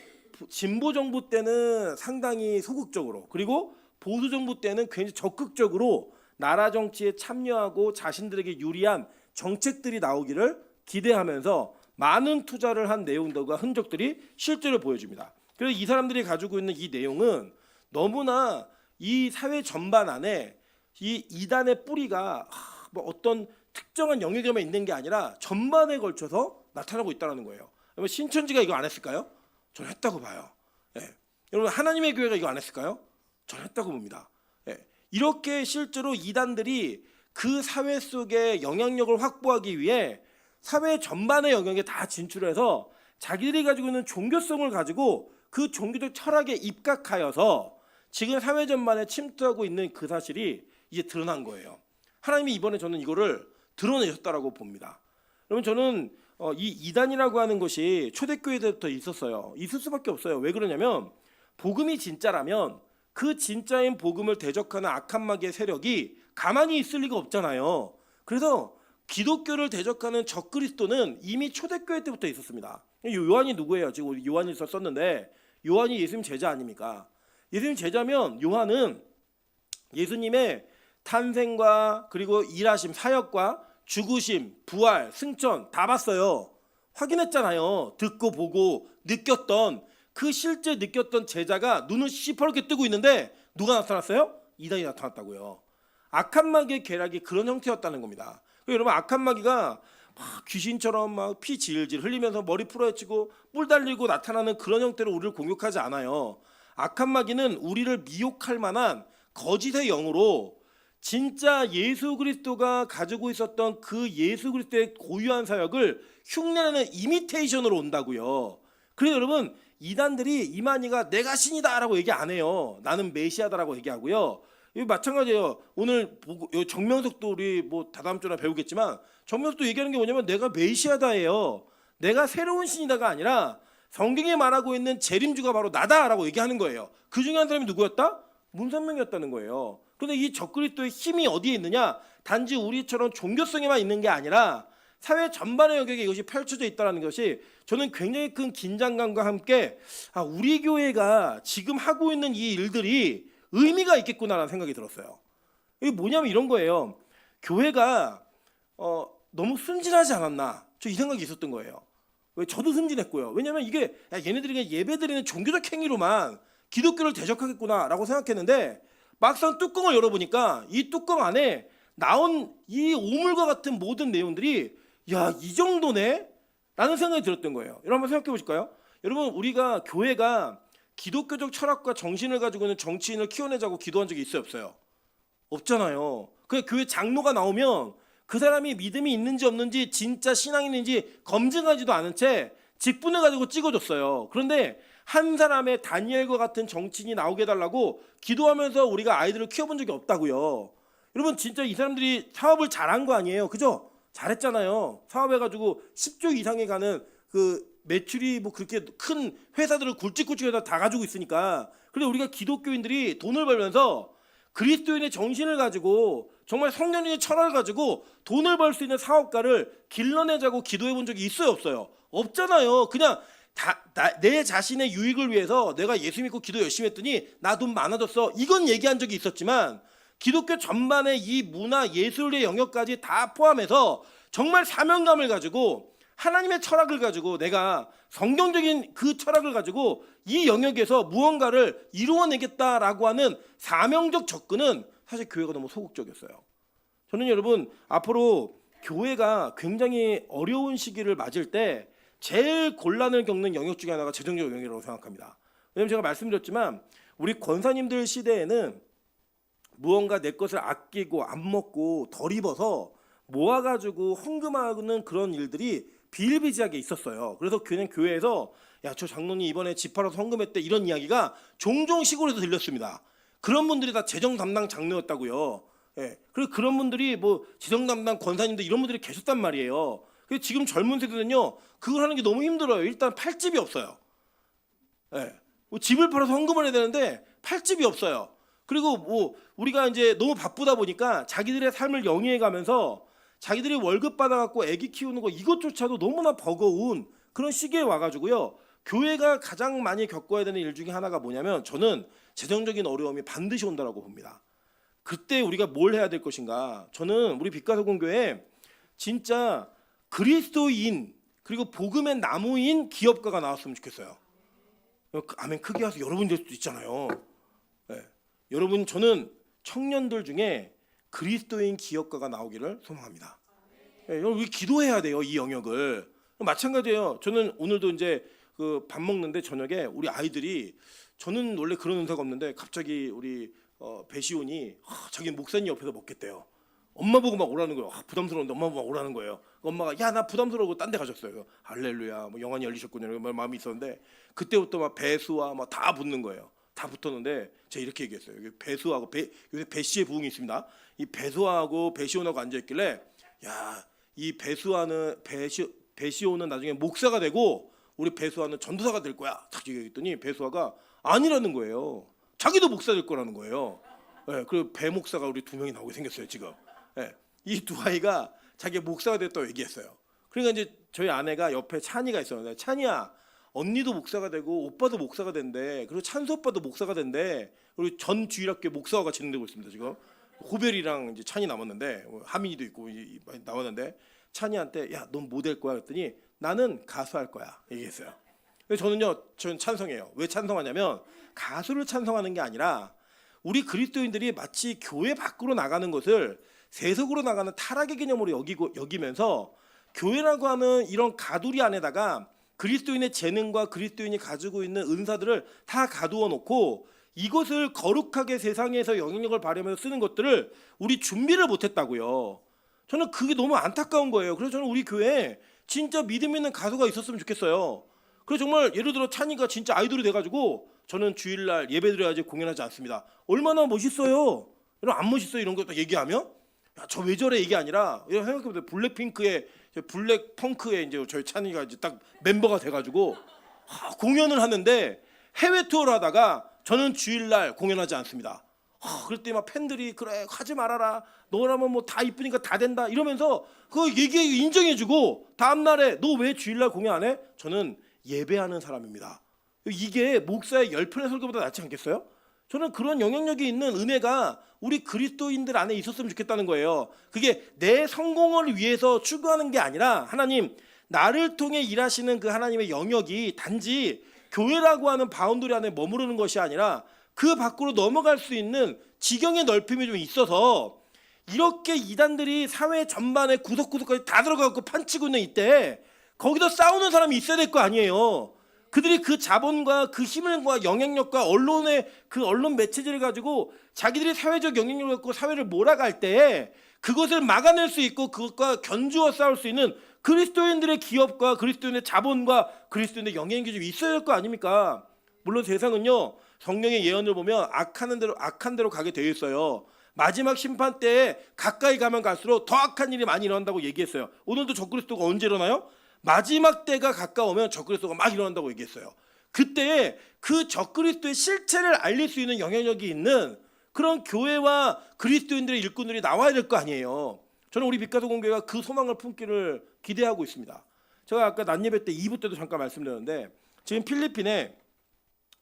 진보 정부 때는 상당히 소극적으로, 그리고 보수 정부 때는 굉장히 적극적으로 나라 정치에 참여하고 자신들에게 유리한 정책들이 나오기를 기대하면서 많은 투자를 한 내용들과 흔적들이 실제로 보여집니다. 그래서 이 사람들이 가지고 있는 이 내용은 너무나 이 사회 전반 안에 이 이단의 뿌리가 뭐 어떤 특정한 영역에만 있는 게 아니라 전반에 걸쳐서 나타나고 있다는 거예요. 여러분 신천지가 이거 안 했을까요? 저는 했다고 봐요. 예. 여러분 하나님의 교회가 이거 안 했을까요? 저는 했다고 봅니다. 예. 이렇게 실제로 이단들이 그 사회 속에 영향력을 확보하기 위해 사회 전반의 영역에 다 진출해서 자기들이 가지고 있는 종교성을 가지고 그 종교적 철학에 입각하여서 지금 사회 전반에 침투하고 있는 그 사실이 이제 드러난 거예요. 하나님이 이번에 저는 이거를 드러내셨다라고 봅니다. 그러면 저는 이 이단이라고 하는 것이 초대교회 때부터 있었어요. 있을 수밖에 없어요. 왜 그러냐면 복음이 진짜라면 그 진짜인 복음을 대적하는 악한 마귀의 세력이 가만히 있을 리가 없잖아요. 그래서 기독교를 대적하는 적그리스도는 이미 초대교회 때부터 있었습니다. 요한이 누구예요? 지금 요한일서 썼는데 요한이 예수님 제자 아닙니까? 예수님 제자면 요한은 예수님의 탄생과 그리고 일하심, 사역과 죽으심, 부활, 승천 다 봤어요. 확인했잖아요. 듣고 보고 느꼈던 그 실제 느꼈던 제자가 눈을 시퍼렇게 뜨고 있는데 누가 나타났어요? 이단이 나타났다고요. 악한 마귀의 계략이 그런 형태였다는 겁니다. 여러분 악한 마귀가 막 귀신처럼 막 피 질질 흘리면서 머리 풀어헤치고 뿔 달리고 나타나는 그런 형태로 우리를 공격하지 않아요. 악한 마귀는 우리를 미혹할 만한 거짓의 영으로 진짜 예수 그리스도가 가지고 있었던 그 예수 그리스도의 고유한 사역을 흉내내는 이미테이션으로 온다고요. 그래서 여러분 이단들이 이만희가 내가 신이다라고 얘기 안 해요. 나는 메시아다라고 얘기하고요. 이거 마찬가지예요. 오늘 정명석도 우리 뭐 다다음 주나 배우겠지만 정명석도 얘기하는 게 뭐냐면 내가 메시아다예요. 내가 새로운 신이다가 아니라 성경에 말하고 있는 재림주가 바로 나다라고 얘기하는 거예요. 그 중에 한 사람이 누구였다? 문선명이었다는 거예요. 그런데 이 적그리스도의 힘이 어디에 있느냐? 단지 우리처럼 종교성에만 있는 게 아니라 사회 전반의 영역에 이것이 펼쳐져 있다는 것이 저는 굉장히 큰 긴장감과 함께 우리 교회가 지금 하고 있는 이 일들이 의미가 있겠구나라는 생각이 들었어요. 이게 뭐냐면 이런 거예요. 교회가 너무 순진하지 않았나? 저 이 생각이 있었던 거예요. 왜 저도 순진했고요. 왜냐하면 이게 얘네들이 그냥 예배드리는 종교적 행위로만 기독교를 대적하겠구나라고 생각했는데 막상 뚜껑을 열어보니까 이 뚜껑 안에 나온 이 오물과 같은 모든 내용들이 야, 이 정도네? 라는 생각이 들었던 거예요. 여러분 한번 생각해 보실까요? 여러분 우리가 교회가 기독교적 철학과 정신을 가지고 있는 정치인을 키워내자고 기도한 적이 있어요, 없어요? 없잖아요. 그 교회 장로가 나오면 그 사람이 믿음이 있는지 없는지 진짜 신앙이 있는지 검증하지도 않은 채 직분을 가지고 찍어줬어요. 그런데 한 사람의 다니엘과 같은 정치인이 나오게 해달라고 기도하면서 우리가 아이들을 키워본 적이 없다고요. 여러분 진짜 이 사람들이 사업을 잘한 거 아니에요, 그죠? 잘했잖아요. 사업해가지고 10조 이상에 가는 그 매출이 뭐 그렇게 큰 회사들을 굵직굵직해서 다 가지고 있으니까. 그런데 우리가 기독교인들이 돈을 벌면서 그리스도인의 정신을 가지고 정말 성령의 철학을 가지고 돈을 벌 수 있는 사업가를 길러내자고 기도해 본 적이 있어요, 없어요? 없잖아요. 그냥 내 자신의 유익을 위해서 내가 예수 믿고 기도 열심히 했더니 나 돈 많아졌어. 이건 얘기한 적이 있었지만 기독교 전반의 이 문화 예술의 영역까지 다 포함해서 정말 사명감을 가지고 하나님의 철학을 가지고 내가 성경적인 그 철학을 가지고 이 영역에서 무언가를 이루어내겠다라고 하는 사명적 접근은 사실 교회가 너무 소극적이었어요. 저는 여러분 앞으로 교회가 굉장히 어려운 시기를 맞을 때 제일 곤란을 겪는 영역 중에 하나가 재정적 영역이라고 생각합니다. 왜냐하면 제가 말씀드렸지만 우리 권사님들 시대에는 무언가 내 것을 아끼고 안 먹고 덜 입어서 모아가지고 헌금하는 그런 일들이 비일비재하게 있었어요. 그래서 그냥 교회에서 야, 저 장로님 이번에 집 팔아서 헌금했대 이런 이야기가 종종 시골에서 들렸습니다. 그런 분들이 다 재정 담당 장로였다고요. 예. 그리고 그런 분들이 뭐 재정 담당 권사님들 이런 분들이 계셨단 말이에요. 그래서 지금 젊은 세대는요 그걸 하는 게 너무 힘들어요. 일단 팔 집이 없어요. 예. 뭐 집을 팔아서 헌금을 해야 되는데 팔 집이 없어요. 그리고 뭐 우리가 이제 너무 바쁘다 보니까 자기들의 삶을 영위해 가면서 자기들이 월급 받아갖고 아기 키우는 거 이것조차도 너무나 버거운 그런 시기에 와가지고요. 교회가 가장 많이 겪어야 되는 일 중에 하나가 뭐냐면 저는 재정적인 어려움이 반드시 온다라고 봅니다. 그때 우리가 뭘 해야 될 것인가? 저는 우리 빛가서공교회 진짜 그리스도인 그리고 복음의 나무인 기업가가 나왔으면 좋겠어요. 아멘 크게 와서 여러분 될 수도 있잖아요. 네. 여러분 저는 청년들 중에 그리스도인 기업가가 나오기를 소망합니다. 네, 여러분 우리 기도해야 돼요 이 영역을. 마찬가지예요. 저는 오늘도 이제 그 밥 먹는데 저녁에 우리 아이들이 저는 원래 그런 은사가 없는데 갑자기 우리 배시온이 자기 목사님 옆에서 먹겠대요. 엄마 보고 막 오라는 거예요. 부담스러운데 엄마 보고 막 오라는 거예요. 엄마가 야 나 부담스러워 딴 데 가셨어요. 할렐루야 뭐 영안이 열리셨군요 이런 마음이 있었는데 그때부터 막 배수와 막 다 붙는 거예요. 다 붙었는데 제가 이렇게 얘기했어요. 여기 배수하고 요새 배씨의 부흥이 있습니다. 이 배수하고 배시온하고 앉아 있길래 야 이 배시온은 나중에 목사가 되고 우리 배수아는 전도사가 될 거야. 딱 얘기했더니 배수아가 아니라는 거예요. 자기도 목사 될 거라는 거예요. 네, 그리고 배 목사가 우리 2명이 나오게 생겼어요 지금. 네, 이 두 아이가 자기 목사가 됐다고 얘기했어요. 그러니까 이제 저희 아내가 옆에 찬이가 있었는데 찬이야 언니도 목사가 되고 오빠도 목사가 된대. 그리고 찬수 오빠도 목사가 된대. 그리고 전 주일학교 목사가 진행되고 있습니다 지금. 호벨이랑 이제 찬이 남았는데 하민이도 있고 나왔는데 찬이한테 야 넌 뭐 될 거야 그랬더니 나는 가수할 거야 얘기했어요. 그래서 저는 찬성해요. 왜 찬성하냐면 가수를 찬성하는 게 아니라 우리 그리스도인들이 마치 교회 밖으로 나가는 것을 세속으로 나가는 타락의 개념으로 여기면서 교회라고 하는 이런 가두리 안에다가 그리스도인의 재능과 그리스도인이 가지고 있는 은사들을 다 가두어 놓고 이것을 거룩하게 세상에서 영향력을 발휘하면서 쓰는 것들을 우리 준비를 못했다고요. 저는 그게 너무 안타까운 거예요. 그래서 저는 우리 교회에 진짜 믿음 있는 가수가 있었으면 좋겠어요. 그래서 정말 예를 들어 찬이가 진짜 아이돌이 돼가지고 저는 주일날 예배드려야지 공연하지 않습니다. 얼마나 멋있어요. 이런 안 멋있어요 이런 거 딱 얘기하면 저 왜 저래 이게 아니라 생각해보세요. 블랙핑크의 블랙펑크에 이제 저희 찬이가 이제 딱 멤버가 돼가지고 공연을 하는데 해외 투어를 하다가 저는 주일날 공연하지 않습니다. 그럴 때 막 팬들이 그래 하지 말아라 너라면 뭐 다 이쁘니까 다 된다 이러면서 그거 얘기해 인정해주고 다음날에 너 왜 주일날 공연 안 해? 저는 예배하는 사람입니다. 이게 목사의 10편의 설교보다 낫지 않겠어요? 저는 그런 영향력이 있는 은혜가 우리 그리스도인들 안에 있었으면 좋겠다는 거예요. 그게 내 성공을 위해서 추구하는 게 아니라 하나님 나를 통해 일하시는 그 하나님의 영역이 단지 교회라고 하는 바운더리 안에 머무르는 것이 아니라 그 밖으로 넘어갈 수 있는 지경의 넓힘이 좀 있어서 이렇게 이단들이 사회 전반에 구석구석까지 다 들어가고 판치고 있는 이때 거기서 싸우는 사람이 있어야 될 거 아니에요. 그들이 그 자본과 그 힘과 영향력과 언론의 그 언론 매체들을 가지고 자기들이 사회적 영향력을 갖고 사회를 몰아갈 때 그것을 막아낼 수 있고 그것과 견주어 싸울 수 있는 그리스도인들의 기업과 그리스도인의 자본과 그리스도인의 영향력이 좀 있어야 될 거 아닙니까? 물론 세상은요 성경의 예언을 보면 악한 대로 가게 되어 있어요. 마지막 심판 때에 가까이 가면 갈수록 더 악한 일이 많이 일어난다고 얘기했어요. 오늘도 적그리스도가 언제 일어나요? 마지막 때가 가까우면 적그리스도가 막 일어난다고 얘기했어요. 그때 그 적그리스도의 실체를 알릴 수 있는 영향력이 있는 그런 교회와 그리스도인들의 일꾼들이 나와야 될 거 아니에요. 저는 우리 빛가서 공교회가 그 소망을 품기를 기대하고 있습니다. 제가 아까 낮예배 때 2부 때도 잠깐 말씀드렸는데 지금 필리핀에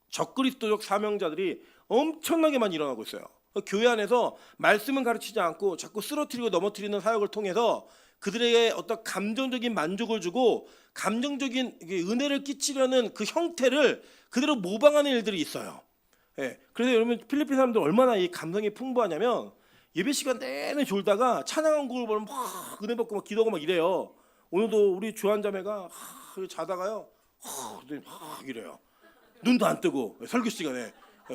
적그리스도적 사명자들이 엄청나게 많이 일어나고 있어요. 교회 안에서 말씀은 가르치지 않고 자꾸 쓰러뜨리고 넘어뜨리는 사역을 통해서 그들에게 어떤 감정적인 만족을 주고 감정적인 은혜를 끼치려는 그 형태를 그대로 모방하는 일들이 있어요. 예, 그래서 여러분 필리핀 사람들 얼마나 이 감성이 풍부하냐면 예배 시간 내내 졸다가 찬양한 곡을 보면 막 은혜 받고 막 기도하고 막 이래요. 오늘도 우리 주한자매가 자다가요 막 이래요. 눈도 안 뜨고 설교 시간에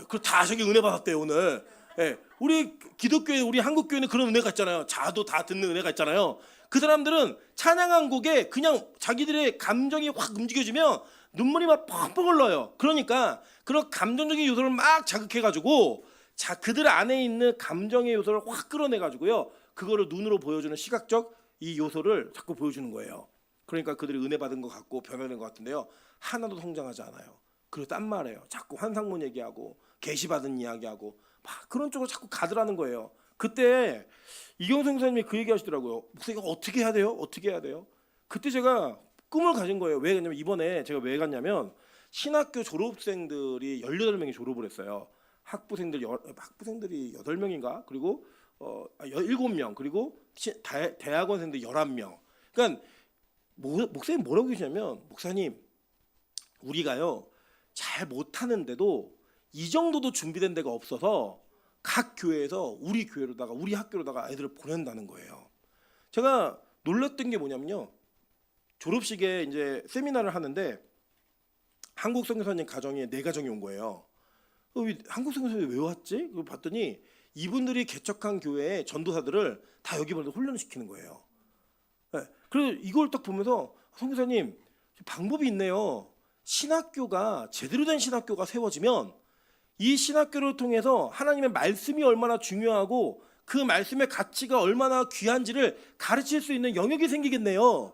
그 다 저기 은혜 받았대요 오늘. 예, 우리 기독교회 우리 한국 교회는 그런 은혜가 있잖아요. 자도 다 듣는 은혜가 있잖아요. 그 사람들은 찬양한 곡에 그냥 자기들의 감정이 확 움직여지면 눈물이 막 펑펑 흘러요. 그러니까 그런 감정적인 요소를 막 자극해가지고 그들 안에 있는 감정의 요소를 확 끌어내가지고요. 그거를 눈으로 보여주는 시각적 이 요소를 자꾸 보여주는 거예요. 그러니까 그들이 은혜 받은 것 같고 변화된 것 같은데요. 하나도 성장하지 않아요. 그리고 딴 말해요. 자꾸 환상문 얘기하고 계시 받은 이야기하고 막 그런 쪽으로 자꾸 가더라는 거예요. 그때 이경성 선생님이 그 얘기하시더라고요. 목사님 이거 어떻게 해야 돼요? 어떻게 해야 돼요? 그때 제가 꿈을 가진 거예요. 왜 그러냐면 이번에 제가 왜 갔냐면 신학교 졸업생들이 18명이 졸업을 했어요. 학부생들이 8명인가? 그리고 7명 그리고 대학원생들 11명. 그러니까 목사님 뭐라고 계시냐면 목사님 우리가요 잘 못하는데도 이 정도도 준비된 데가 없어서 각 교회에서 우리 교회로다가 우리 학교로다가 아이들을 보낸다는 거예요. 제가 놀랐던 게 뭐냐면요. 졸업식에 이제 세미나를 하는데 한국 선교사님 가정에 4가정이 온 거예요. 한국 선교사님이 왜 왔지? 그걸 봤더니 이분들이 개척한 교회의 전도사들을 다 여기 보내서 훈련을 시키는 거예요. 네. 그래서 이걸 딱 보면서 선교사님 방법이 있네요. 신학교가 제대로 된 신학교가 세워지면 이 신학교를 통해서 하나님의 말씀이 얼마나 중요하고 그 말씀의 가치가 얼마나 귀한지를 가르칠 수 있는 영역이 생기겠네요.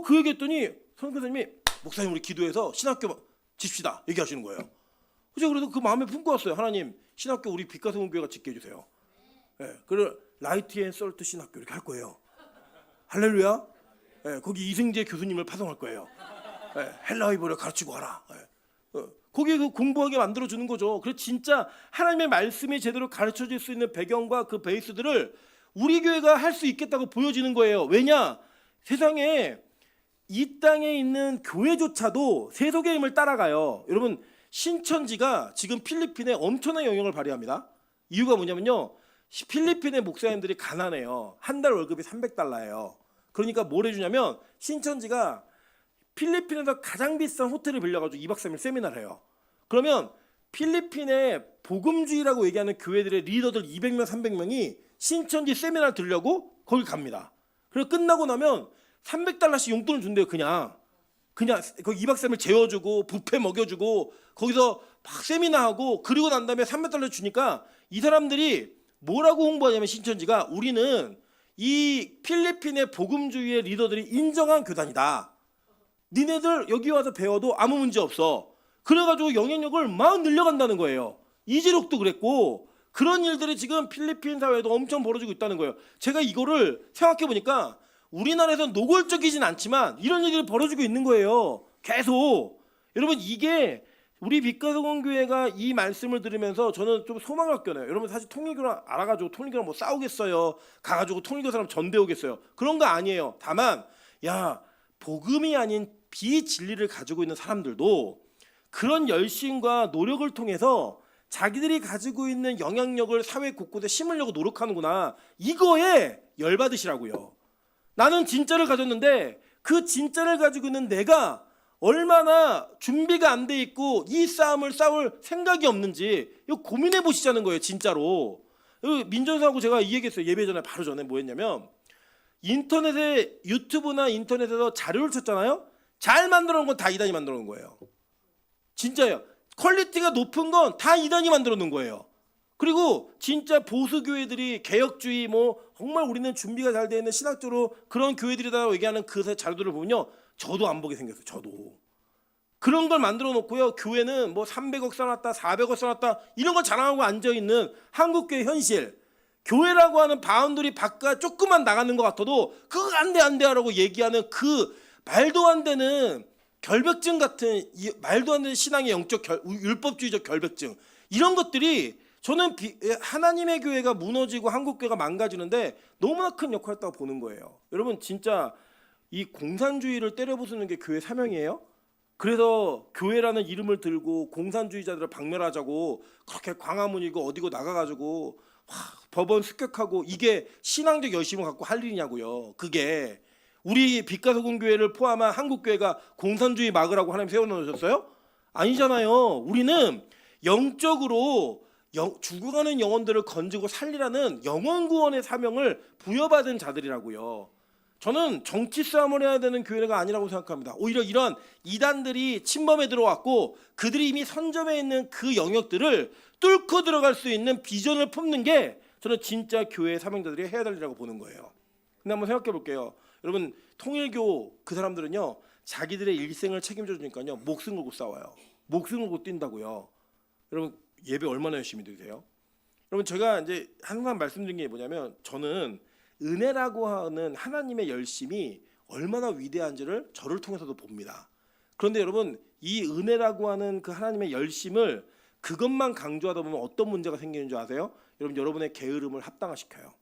그 얘기했더니 선교사님이 목사님 우리 기도해서 신학교 짓시다 얘기하시는 거예요. 그래서 그 마음에 품고 왔어요. 하나님 신학교 우리 빛가성교회가 짓게 해주세요. 네, 그리고 라이트 앤 솔트 신학교 이렇게 할 거예요. 할렐루야. 네, 거기 이승재 교수님을 파송할 거예요. 네, 헬라이브를 가르치고 와라. 네. 거기에 공부하게 만들어주는 거죠. 그래서 진짜 하나님의 말씀이 제대로 가르쳐질 수 있는 배경과 그 베이스들을 우리 교회가 할 수 있겠다고 보여지는 거예요. 왜냐? 세상에 이 땅에 있는 교회조차도 세속의 힘을 따라가요. 여러분 신천지가 지금 필리핀에 엄청난 영향을 발휘합니다. 이유가 뭐냐면요. 필리핀의 목사님들이 가난해요. 한 달 월급이 $300예요. 그러니까 뭘 해주냐면 신천지가 필리핀에서 가장 비싼 호텔을 빌려가지고 2박 3일 세미나를 해요. 그러면 필리핀의 복음주의라고 얘기하는 교회들의 리더들 200명, 300명이 신천지 세미나를 들으려고 거기 갑니다. 그리고 끝나고 나면 $300씩 용돈을 준대요. 그냥 거기 2박 3일 재워주고 뷔페 먹여주고 거기서 막 세미나하고 그리고 난 다음에 $300 주니까 이 사람들이 뭐라고 홍보하냐면 신천지가 우리는 이 필리핀의 복음주의의 리더들이 인정한 교단이다. 니네들 여기 와서 배워도 아무 문제 없어. 그래가지고 영향력을 막 늘려간다는 거예요. 이재록도 그랬고 그런 일들이 지금 필리핀 사회에도 엄청 벌어지고 있다는 거예요. 제가 이거를 생각해 보니까 우리나라에서 노골적이진 않지만 이런 일들이 벌어지고 있는 거예요. 계속. 여러분 이게 우리 빛가성교회가 이 말씀을 들으면서 저는 좀 소망을 껴요. 여러분 사실 통일교를 알아가지고 통일교랑 뭐 싸우겠어요. 가가지고 통일교 사람 전대 오겠어요. 그런 거 아니에요. 다만 복음이 아닌 비진리를 가지고 있는 사람들도 그런 열심과 노력을 통해서 자기들이 가지고 있는 영향력을 사회 곳곳에 심으려고 노력하는구나. 이거에 열받으시라고요. 나는 진짜를 가졌는데 그 진짜를 가지고 있는 내가 얼마나 준비가 안 돼 있고 이 싸움을 싸울 생각이 없는지 이거 고민해 보시자는 거예요. 진짜로. 민전사하고 제가 이 얘기했어요. 예배 전에 바로 전에 뭐 했냐면 인터넷에 유튜브나 인터넷에서 자료를 쳤잖아요. 잘 만들어 놓은 건 다 이단이 만들어 놓은 거예요. 진짜예요. 퀄리티가 높은 건 다 이단이 만들어 놓은 거예요. 그리고 진짜 보수 교회들이 개혁주의 뭐 정말 우리는 준비가 잘 되어 있는 신학적으로 그런 교회들이라고 얘기하는 그 자료들을 보면요. 저도 안 보게 생겼어요. 저도. 그런 걸 만들어 놓고요. 교회는 뭐 300억 써놨다 400억 써놨다 이런 걸 자랑하고 앉아있는 한국교회 현실. 교회라고 하는 바운더리 바깥 조금만 나가는 것 같아도 그거 안 돼 하라고 얘기하는 그 말도 안 되는 결백증 같은 말도 안 되는 신앙의 영적 율법주의적 결백증 이런 것들이 저는 하나님의 교회가 무너지고 한국 교회가 망가지는데 너무나 큰 역할을 했다고 보는 거예요. 여러분 진짜 이 공산주의를 때려부수는 게 교회 사명이에요? 그래서 교회라는 이름을 들고 공산주의자들을 박멸하자고 그렇게 광화문이고 어디고 나가가지고 법원 습격하고 이게 신앙적 열심을 갖고 할 일이냐고요. 그게 우리 빛과 소금 교회를 포함한 한국 교회가 공산주의 막으라고 하나님 세워놓으셨어요? 아니잖아요. 우리는 영적으로 죽어가는 영혼들을 건지고 살리라는 영혼 구원의 사명을 부여받은 자들이라고요. 저는 정치 싸움을 해야 되는 교회가 아니라고 생각합니다. 오히려 이런 이단들이 침범에 들어왔고 그들이 이미 선점해 있는 그 영역들을 뚫고 들어갈 수 있는 비전을 품는 게 저는 진짜 교회의 사명자들이 해야 될 일이라고 보는 거예요. 근데 한번 생각해 볼게요. 여러분 통일교 그 사람들은요 자기들의 일생을 책임져 주니까요 목숨 걸고 싸워요. 목숨 걸고 뛴다고요. 여러분 예배 얼마나 열심히 드리세요? 여러분 제가 이제 항상 말씀드린 게 뭐냐면 저는 은혜라고 하는 하나님의 열심이 얼마나 위대한지를 저를 통해서도 봅니다. 그런데 여러분 이 은혜라고 하는 그 하나님의 열심을 그것만 강조하다 보면 어떤 문제가 생기는 줄 아세요? 여러분 여러분의 게으름을 합당화시켜요.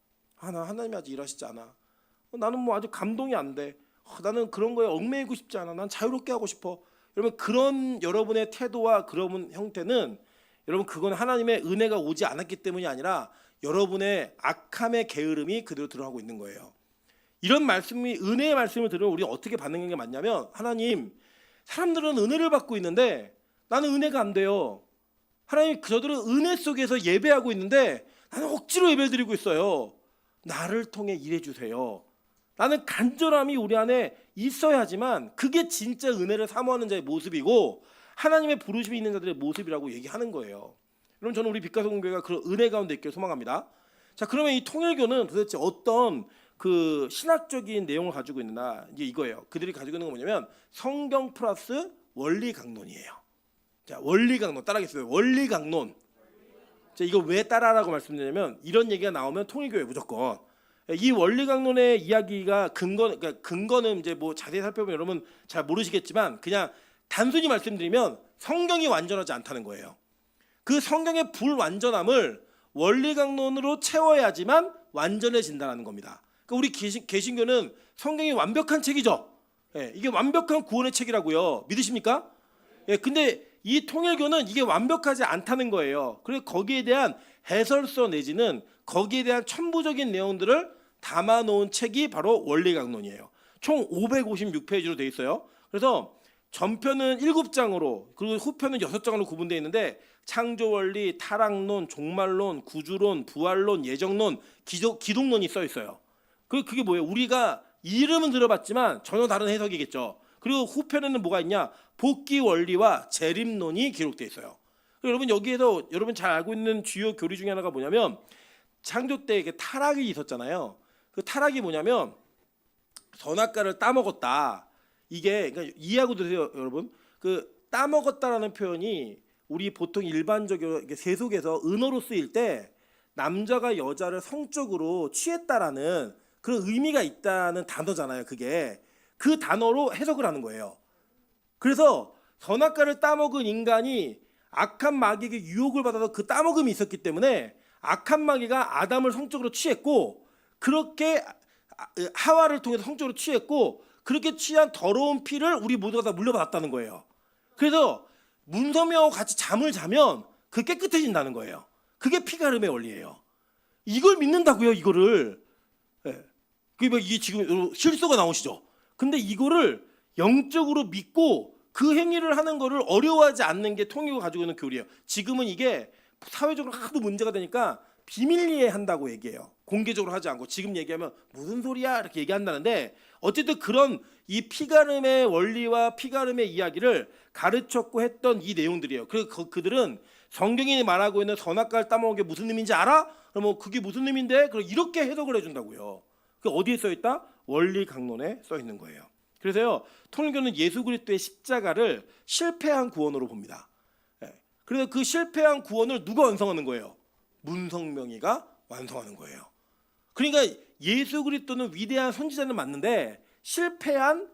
나 하나님이 아직 일하시지 않아. 나는 뭐 아직 감동이 안 돼. 나는 그런 거에 얽매이고 싶지 않아. 난 자유롭게 하고 싶어. 여러분 그런 여러분의 태도와 그런 형태는 여러분 그건 하나님의 은혜가 오지 않았기 때문이 아니라 여러분의 악함의 게으름이 그대로 들어가고 있는 거예요. 이런 말씀이 은혜의 말씀을 들으면 우리가 어떻게 반응하는 게 맞냐면 하나님 사람들은 은혜를 받고 있는데 나는 은혜가 안 돼요. 하나님 저들은 은혜 속에서 예배하고 있는데 나는 억지로 예배를 드리고 있어요. 나를 통해 일해 주세요. 나는 간절함이 우리 안에 있어야지만 그게 진짜 은혜를 사모하는 자의 모습이고 하나님의 부르심이 있는 자들의 모습이라고 얘기하는 거예요. 여러분 저는 우리 빛과 소금 교회가 그런 은혜 가운데 있기를 소망합니다. 자 그러면 이 통일교는 도대체 어떤 그 신학적인 내용을 가지고 있느냐 이게 이거예요. 그들이 가지고 있는 건 뭐냐면 성경 플러스 원리 강론이에요. 자 원리 강론 따라하겠어요. 원리 강론. 자 이거 왜 따라하라고 말씀드리냐면 이런 얘기가 나오면 통일교회 무조건 이 원리 강론의 이야기가 근거는 이제 뭐 자세히 살펴보면 여러분 잘 모르시겠지만 그냥 단순히 말씀드리면 성경이 완전하지 않다는 거예요. 그 성경의 불완전함을 원리 강론으로 채워야지만 완전해진다는 겁니다. 그러니까 우리 개신교는 성경이 완벽한 책이죠. 이게 완벽한 구원의 책이라고요. 믿으십니까? 근데 이 통일교는 이게 완벽하지 않다는 거예요. 그래서 거기에 대한 해설서 내지는 거기에 대한 첨부적인 내용들을 담아놓은 책이 바로 원리 강론이에요. 총 556페이지로 돼 있어요. 그래서 전편은 7장으로 그리고 후편은 6장으로 구분되어 있는데 창조원리, 타락론, 종말론, 구주론, 부활론, 예정론, 기독론이 써 있어요. 그게 뭐예요? 우리가 이름은 들어봤지만 전혀 다른 해석이겠죠. 그리고 후편에는 뭐가 있냐? 복귀 원리와 재림론이 기록되어 있어요. 여러분 여기에서 여러분 잘 알고 있는 주요 교리 중에 하나가 뭐냐면 창조 때 타락이 있었잖아요. 그 타락이 뭐냐면 선악과를 따먹었다. 이게 그러니까 이해하고 드세요, 여러분. 그 따먹었다라는 표현이 우리 보통 일반적으로 세속에서 은어로 쓰일 때 남자가 여자를 성적으로 취했다라는 그런 의미가 있다는 단어잖아요. 그게 그 단어로 해석을 하는 거예요. 그래서 선악과를 따먹은 인간이 악한 마귀에게 유혹을 받아서 그 따먹음이 있었기 때문에 악한 마귀가 아담을 성적으로 취했고 그렇게 하와를 통해서 성적으로 취했고 그렇게 취한 더러운 피를 우리 모두가 다 물려받았다는 거예요. 그래서 문선명하고 같이 잠을 자면 그 깨끗해진다는 거예요. 그게 피가름의 원리예요. 이걸 믿는다고요, 이거를. 이게 지금 실수가 나오시죠. 근데 이거를 영적으로 믿고 그 행위를 하는 거를 어려워하지 않는 게 통일교가 가지고 있는 교리예요. 지금은 이게 사회적으로 하도 문제가 되니까 비밀리에 한다고 얘기해요. 공개적으로 하지 않고 지금 얘기하면 무슨 소리야 이렇게 얘기한다는데 어쨌든 그런 이 피가름의 원리와 피가름의 이야기를 가르쳤고 했던 이 내용들이에요. 그래서 그들은 성경이 말하고 있는 선악과를 따먹은 게 무슨 의미인지 알아? 그러면 그게 무슨 의미인데? 그럼 이렇게 해석을 해준다고요. 그 어디에 써 있다? 원리 강론에 써 있는 거예요. 그래서요 통일교는 예수 그리스도의 십자가를 실패한 구원으로 봅니다. 그래서 그 실패한 구원을 누가 완성하는 거예요? 문성명이가 완성하는 거예요. 그러니까 예수 그리스도는 위대한 선지자는 맞는데 실패한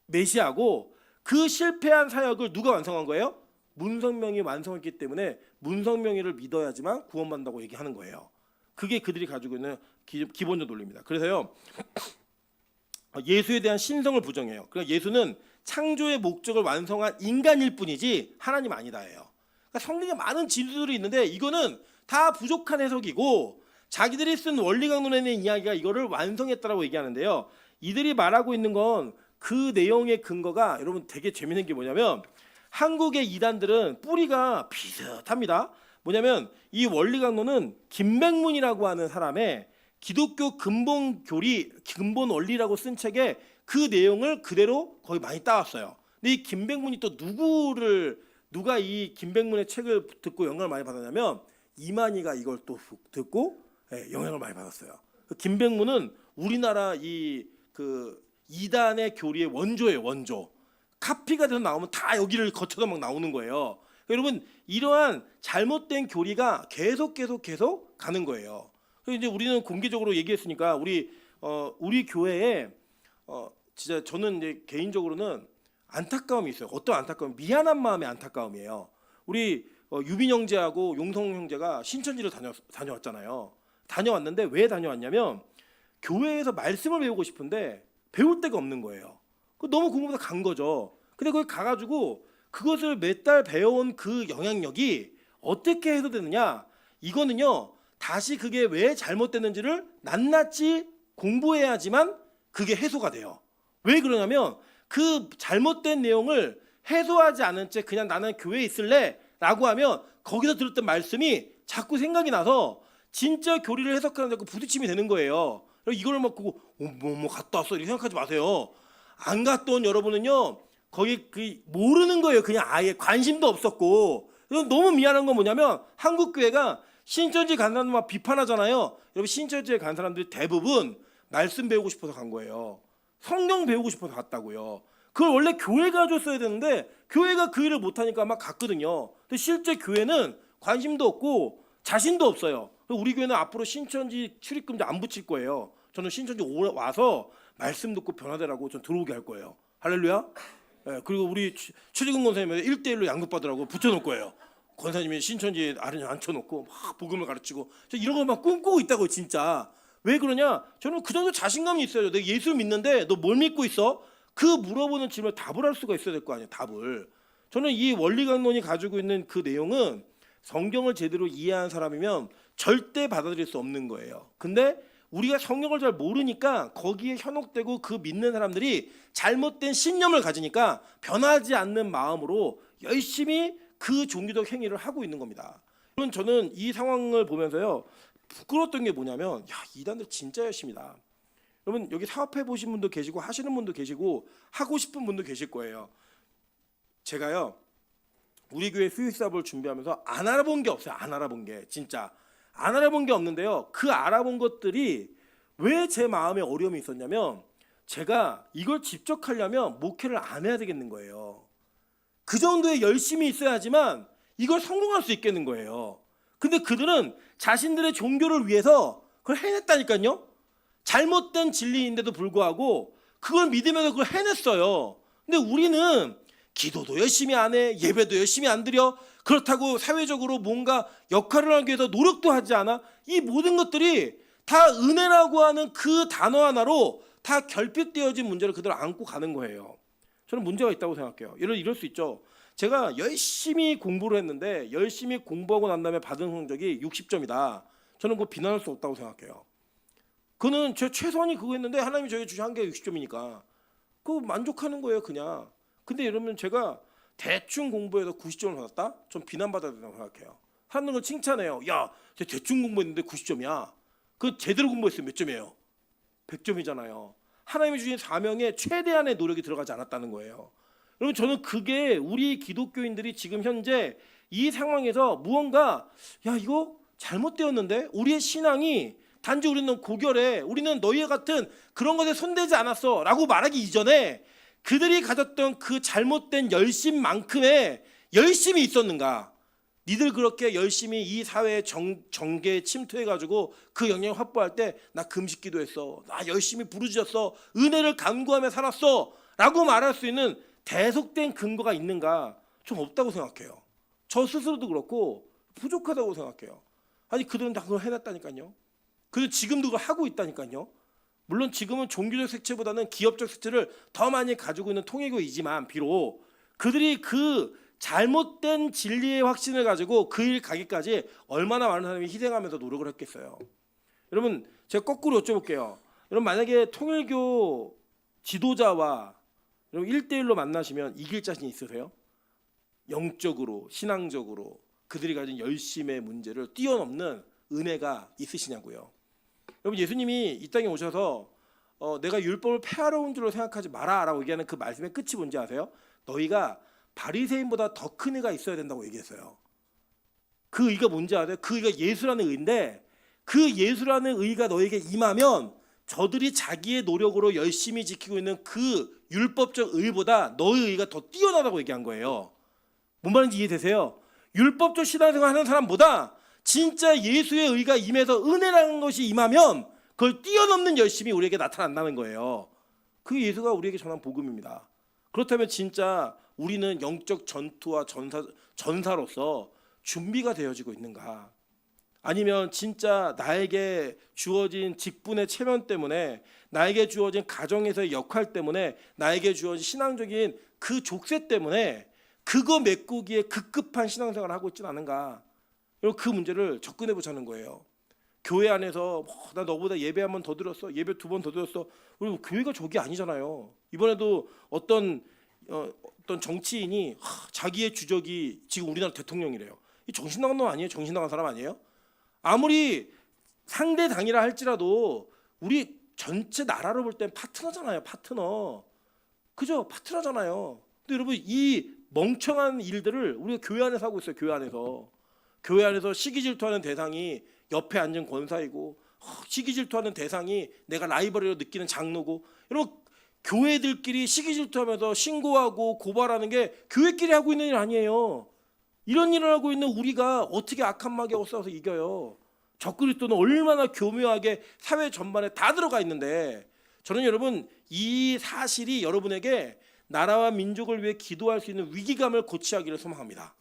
메시아고 그 실패한 사역을 누가 완성한 거예요? 문성명이 완성했기 때문에 문성명이를 믿어야지만 구원받는다고 얘기하는 거예요. 그게 그들이 가지고 있는 기본적 논리입니다. 그래서요 예수에 대한 신성을 부정해요. 그러니까 예수는 창조의 목적을 완성한 인간일 뿐이지 하나님 아니다예요. 그러니까 성경에 많은 진술들이 있는데 이거는 다 부족한 해석이고 자기들이 쓴 원리강론에 있는 이야기가 이거를 완성했다라고 얘기하는데요. 이들이 말하고 있는 건 그 내용의 근거가 여러분 되게 재밌는 게 뭐냐면 한국의 이단들은 뿌리가 비슷합니다. 뭐냐면 이 원리강론은 김백문이라고 하는 사람의 기독교 근본 원리라고 쓴 책에 그 내용을 그대로 거의 많이 따왔어요. 근데 이 김백문이 또 누가 이 김백문의 책을 듣고 영향을 많이 받았냐면 이만희가 이걸 또 듣고 영향을 많이 받았어요. 김백문은 우리나라 그 이단의 교리의 원조예요, 원조. 카피가 돼서 나오면 다 여기를 거쳐서 막 나오는 거예요. 여러분 이러한 잘못된 교리가 계속 가는 거예요. 그래서 이제 우리는 공개적으로 얘기했으니까 우리 교회에 진짜 저는 이제 개인적으로는 안타까움이 있어요. 어떤 안타까움? 미안한 마음의 안타까움이에요. 우리 유빈 형제하고 용성 형제가 신천지를 다녀왔잖아요. 다녀왔는데 왜 다녀왔냐면 교회에서 말씀을 배우고 싶은데 배울 데가 없는 거예요. 너무 궁금해서 간 거죠. 근데 거기 가가지고 그것을 몇 달 배워온 그 영향력이 어떻게 해소되느냐? 이거는요 다시 그게 왜 잘못됐는지를 낱낱이 공부해야지만 그게 해소가 돼요. 왜 그러냐면 그 잘못된 내용을 해소하지 않은 채 그냥 나는 교회에 있을래 라고 하면 거기서 들었던 말씀이 자꾸 생각이 나서 진짜 교리를 해석하는 데 부딪힘이 되는 거예요. 이걸 막 보고 갔다 왔어 이렇게 생각하지 마세요. 안 갔다 온 여러분은요 거기 모르는 거예요. 그냥 아예 관심도 없었고. 너무 미안한 건 뭐냐면 한국 교회가 신천지 간 사람들 막 비판하잖아요. 여러분 신천지에 간 사람들이 대부분 말씀 배우고 싶어서 간 거예요. 성경 배우고 싶어서 갔다고요. 그걸 원래 교회가 줬어야 되는데 교회가 그 일을 못하니까 막 갔거든요. 근데 실제 교회는 관심도 없고 자신도 없어요. 우리 교회는 앞으로 신천지 출입금지 안 붙일 거예요. 저는 신천지 와서 말씀 듣고 변화되라고 전 들어오게 할 거예요. 할렐루야. 그리고 우리 최지근 권사님은 1대1로 양육받으라고 붙여놓을 거예요. 권사님이 신천지에 앉혀놓고 막 복음을 가르치고 저 이런 거 막 꿈꾸고 있다고 진짜. 왜 그러냐? 저는 그 정도 자신감이 있어요. 내가 예수 믿는데 너 뭘 믿고 있어? 그 물어보는 질문에 답을 할 수가 있어야 될 거 아니에요. 답을. 저는 이 원리강론이 가지고 있는 그 내용은 성경을 제대로 이해한 사람이면 절대 받아들일 수 없는 거예요. 근데 우리가 성경을 잘 모르니까 거기에 현혹되고 그 믿는 사람들이 잘못된 신념을 가지니까 변하지 않는 마음으로 열심히 그 종교적 행위를 하고 있는 겁니다. 그럼 저는 이 상황을 보면서요 부끄러웠던 게 뭐냐면 이단들 진짜 열심히다. 여러분 여기 사업해 보신 분도 계시고 하시는 분도 계시고 하고 싶은 분도 계실 거예요. 제가요 우리 교회 수익 사업을 준비하면서 안 알아본 게 없어요. 안 알아본 게 진짜 안 알아본 게 없는데요. 그 알아본 것들이 왜 제 마음에 어려움이 있었냐면 제가 이걸 직접 하려면 목회를 안 해야 되겠는 거예요. 그 정도의 열심이 있어야지만 이걸 성공할 수 있겠는 거예요. 근데 그들은 자신들의 종교를 위해서 그걸 해냈다니까요. 잘못된 진리인데도 불구하고 그걸 믿으면서 그걸 해냈어요. 근데 우리는 기도도 열심히 안 해, 예배도 열심히 안 드려. 그렇다고 사회적으로 뭔가 역할을 하기 위해서 노력도 하지 않아. 이 모든 것들이 다 은혜라고 하는 그 단어 하나로 다 결핍되어진 문제를 그대로 안고 가는 거예요. 저는 문제가 있다고 생각해요. 이럴 수 있죠. 제가 열심히 공부를 했는데 열심히 공부하고 난 다음에 받은 성적이 60점이다. 저는 그거 비난할 수 없다고 생각해요. 그는 제 최선이 그거 했는데 하나님이 저에게 주신 한계가 60점이니까 그거 만족하는 거예요 그냥. 근데 이러면 제가 대충 공부해서 90점을 받았다? 좀 비난받아야 된다고 생각해요. 사람들은 칭찬해요. 야, 쟤 대충 공부했는데 90점이야. 그 제대로 공부했으면 몇 점이에요? 100점이잖아요. 하나님이 주신 사명에 최대한의 노력이 들어가지 않았다는 거예요. 여러분 저는 그게 우리 기독교인들이 지금 현재 이 상황에서 무언가 이거 잘못되었는데 우리의 신앙이 단지 우리는 고결해 우리는 너희와 같은 그런 것에 손대지 않았어 라고 말하기 이전에 그들이 가졌던 그 잘못된 열심만큼의 열심이 있었는가? 니들 그렇게 열심히 이 사회의 정계에 침투해가지고 그 영향을 확보할 때 나 금식 기도했어. 나 열심히 부르짖었어. 은혜를 간구하며 살았어. 라고 말할 수 있는 대속된 근거가 있는가? 좀 없다고 생각해요. 저 스스로도 그렇고 부족하다고 생각해요. 아니 그들은 다 그걸 해놨다니까요. 그리고 지금도 그걸 하고 있다니까요. 물론 지금은 종교적 색채보다는 기업적 색채를 더 많이 가지고 있는 통일교이지만 비록 그들이 그 잘못된 진리의 확신을 가지고 그 일 가기까지 얼마나 많은 사람이 희생하면서 노력을 했겠어요. 여러분 제가 거꾸로 여쭤볼게요. 여러분 만약에 통일교 지도자와 여러분 1대1로 만나시면 이길 자신 있으세요? 영적으로 신앙적으로 그들이 가진 열심의 문제를 뛰어넘는 은혜가 있으시냐고요. 여러분 예수님이 이 땅에 오셔서 내가 율법을 폐하러 온 줄로 생각하지 마라라고 얘기하는 그 말씀의 끝이 뭔지 아세요? 너희가 바리새인보다 더 큰 의가 있어야 된다고 얘기했어요. 그 의가 뭔지 아세요? 그 의가 예수라는 의인데 그 예수라는 의가 너에게 임하면 저들이 자기의 노력으로 열심히 지키고 있는 그 율법적 의보다 너의 의가 더 뛰어나다고 얘기한 거예요. 뭔 말인지 이해되세요? 율법적 신앙생활 하는 사람보다 진짜 예수의 의가 임해서 은혜라는 것이 임하면 그걸 뛰어넘는 열심이 우리에게 나타난다는 거예요. 그 예수가 우리에게 전한 복음입니다. 그렇다면 진짜 우리는 영적 전투와 전사로서 준비가 되어지고 있는가? 아니면 진짜 나에게 주어진 직분의 체면 때문에 나에게 주어진 가정에서의 역할 때문에 나에게 주어진 신앙적인 그 족쇄 때문에 그거 메꾸기에 급급한 신앙생활을 하고 있지는 않은가? 여러분 그 문제를 접근해 보자는 거예요. 교회 안에서 나 너보다 예배 한 번 더 드렸어, 예배 2번 더 드렸어. 우리 교회가 저기 아니잖아요. 이번에도 어떤 정치인이 자기의 주적이 지금 우리나라 대통령이래요. 이 정신 나간 놈 아니에요? 정신 나간 사람 아니에요? 아무리 상대 당이라 할지라도 우리 전체 나라로 볼 땐 파트너잖아요. 파트너. 그죠? 파트너잖아요. 근데 여러분 이 멍청한 일들을 우리가 교회 안에서 하고 있어요. 교회 안에서. 교회 안에서 시기 질투하는 대상이 옆에 앉은 권사이고 시기 질투하는 대상이 내가 라이벌이라고 느끼는 장로고 여러분 교회들끼리 시기 질투하면서 신고하고 고발하는 게 교회끼리 하고 있는 일 아니에요. 이런 일을 하고 있는 우리가 어떻게 악한 마귀하고 싸워서 이겨요? 적그리스도는 얼마나 교묘하게 사회 전반에 다 들어가 있는데 저는 여러분 이 사실이 여러분에게 나라와 민족을 위해 기도할 수 있는 위기감을 고취하기를 소망합니다.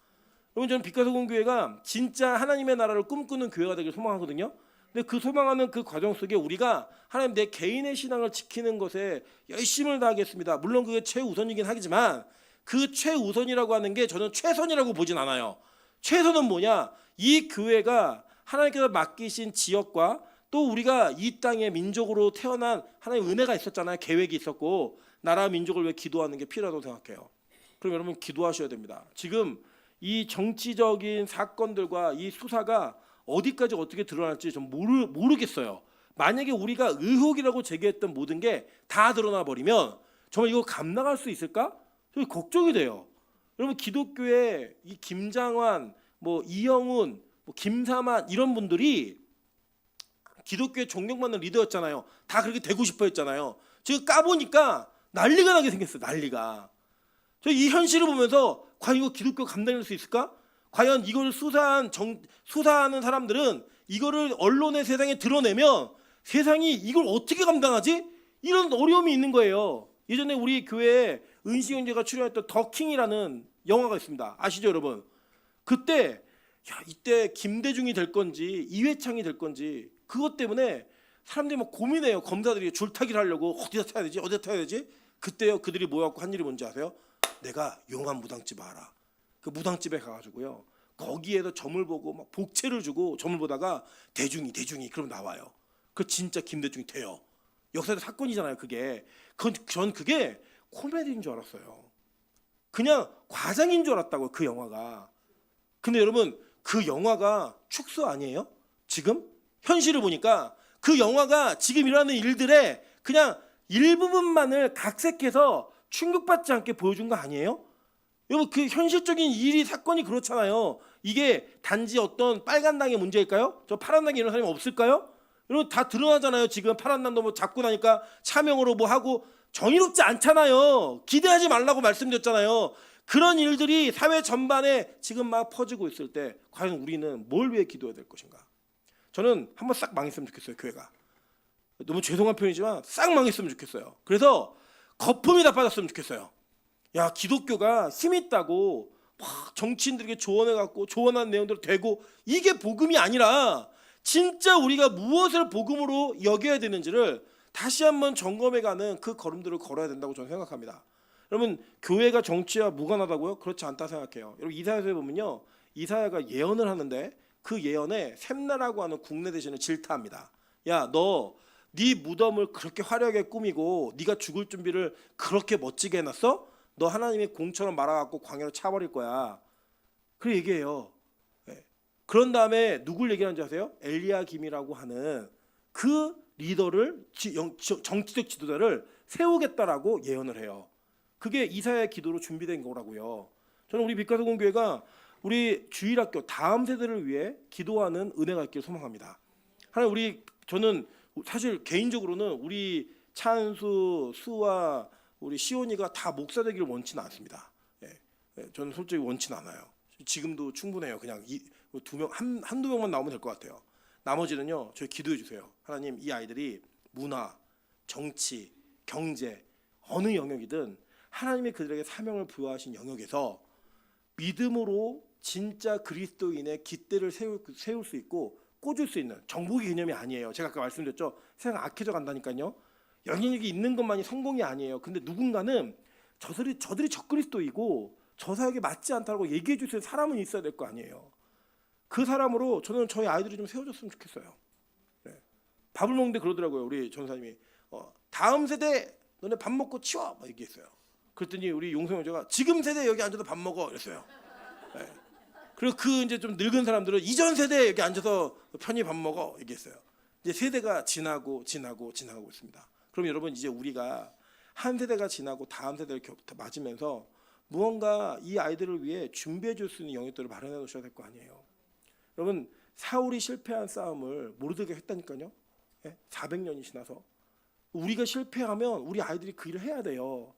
여러분 저는 빛과소금교회가 진짜 하나님의 나라를 꿈꾸는 교회가 되길 소망하거든요. 근데 그 소망하는 그 과정 속에 우리가 하나님 내 개인의 신앙을 지키는 것에 열심을 다하겠습니다. 물론 그게 최우선이긴 하지만 그 최우선이라고 하는 게 저는 최선이라고 보진 않아요. 최선은 뭐냐? 이 교회가 하나님께서 맡기신 지역과 또 우리가 이 땅에 민족으로 태어난 하나님의 은혜가 있었잖아요. 계획이 있었고 나라 민족을 위해 기도하는 게 필요하다고 생각해요. 그럼 여러분 기도하셔야 됩니다. 지금 이 정치적인 사건들과 이 수사가 어디까지 어떻게 드러날지 좀 모르겠어요. 만약에 우리가 의혹이라고 제기했던 모든 게 다 드러나 버리면 정말 이거 감당할 수 있을까? 걱정이 돼요. 여러분 기독교의 이 김장환, 이영훈, 김사만 이런 분들이 기독교의 존경받는 리더였잖아요. 다 그렇게 되고 싶어 했잖아요. 지금 까보니까 난리가 나게 생겼어요. 난리가. 저 이 현실을 보면서 과연 이거 기독교 감당할 수 있을까? 과연 이걸 수사하는 사람들은 이거를 언론의 세상에 드러내면 세상이 이걸 어떻게 감당하지? 이런 어려움이 있는 거예요. 예전에 우리 교회에 은시 형제가 출연했던 더킹이라는 영화가 있습니다. 아시죠 여러분? 그때 이때 김대중이 될 건지 이회창이 될 건지 그것 때문에 사람들이 막 고민해요. 검사들이 줄타기를 하려고 어디다 타야 되지? 어디다 타야 되지? 그때요 그들이 모여갖고 한 일이 뭔지 아세요? 내가 용한 무당집 알아. 그 무당집에 가가지고요 거기에서 점을 보고 막 복채를 주고 점을 보다가 대중이 그럼 나와요. 그 진짜 김대중이 돼요. 역사적 사건이잖아요. 전 그게 코미디인 줄 알았어요. 그냥 과장인 줄 알았다고요. 그 영화가. 근데 여러분 그 영화가 축소 아니에요? 지금 현실을 보니까 그 영화가 지금 일어나는 일들의 그냥 일부분만을 각색해서 충격받지 않게 보여준 거 아니에요? 여러분 그 현실적인 일이 사건이 그렇잖아요. 이게 단지 어떤 빨간 당의 문제일까요? 저 파란 당에 이런 사람이 없을까요? 여러분 다 드러나잖아요. 지금 파란 당도 잡고 나니까 차명으로 하고 정의롭지 않잖아요. 기대하지 말라고 말씀드렸잖아요. 그런 일들이 사회 전반에 지금 막 퍼지고 있을 때 과연 우리는 뭘 위해 기도해야 될 것인가? 저는 한번 싹 망했으면 좋겠어요. 교회가. 너무 죄송한 표현이지만 싹 망했으면 좋겠어요. 그래서 거품이 다 빠졌으면 좋겠어요. 야, 기독교가 힘 있다고 막 정치인들에게 조언해갖고 조언한 내용대로 되고, 이게 복음이 아니라 진짜 우리가 무엇을 복음으로 여겨야 되는지를 다시 한번 점검해가는 그 걸음들을 걸어야 된다고 저는 생각합니다. 여러분, 교회가 정치와 무관하다고요? 그렇지 않다 생각해요. 여러분, 이사야서에 보면요, 이사야가 예언을 하는데 그 예언에 샘나라고 하는 국내 대신을 질타합니다. 야, 너 네 무덤을 그렇게 화려하게 꾸미고 네가 죽을 준비를 그렇게 멋지게 해놨어? 너 하나님의 공처럼 말아갖고 광야로 차버릴 거야. 그래 얘기해요. 예. 그런 다음에 누굴 얘기하는지 아세요? 엘리야김이라고 하는 그 리더를, 정치적 지도자를 세우겠다라고 예언을 해요. 그게 이사야의 기도로 준비된 거라고요. 저는 우리 빛가서공교회가 우리 주일학교 다음 세대를 위해 기도하는 은혜가 있기를 소망합니다. 하나님, 저는 사실 개인적으로는 우리 찬수, 수와 우리 시온이가 다 목사 되기를 원치는 않습니다. 저는 솔직히 원치는 않아요. 지금도 충분해요. 그냥 두 명, 한두 명만 나오면 될 것 같아요. 나머지는요, 저희 기도해 주세요. 하나님, 이 아이들이 문화, 정치, 경제, 어느 영역이든 하나님이 그들에게 사명을 부여하신 영역에서 믿음으로 진짜 그리스도인의 깃대를 세울 수 있고 꽂을 수 있는, 정복의 개념이 아니에요. 제가 아까 말씀드렸죠. 세상 악해져 간다니까요. 영향력이 있는 것만이 성공이 아니에요. 근데 누군가는 저들이 적그리스도이고 저 사역에 맞지 않다고 얘기해 주실 사람은 있어야 될 거 아니에요. 그 사람으로 저는 저희 아이들이 좀 세워졌으면 좋겠어요. 네. 밥을 먹는데 그러더라고요. 우리 전사님이 다음 세대 너네 밥 먹고 치워 막 얘기했어요. 그랬더니 우리 용성 형제가 지금 세대 여기 앉아서 밥 먹어 이랬어요. 네. 그리고 그 이제 좀 늙은 사람들은 이전 세대 여기 앉아서 편히 밥 먹어 얘기했어요. 이제 세대가 지나고 있습니다. 그럼 여러분, 이제 우리가 한 세대가 지나고 다음 세대를 맞으면서 무언가 이 아이들을 위해 준비해 줄 수 있는 영역들을 마련해 놓으셔야 될 거 아니에요. 여러분, 사울이 실패한 싸움을 모르드게가 했다니까요. 400년이 지나서 우리가 실패하면 우리 아이들이 그 일을 해야 돼요.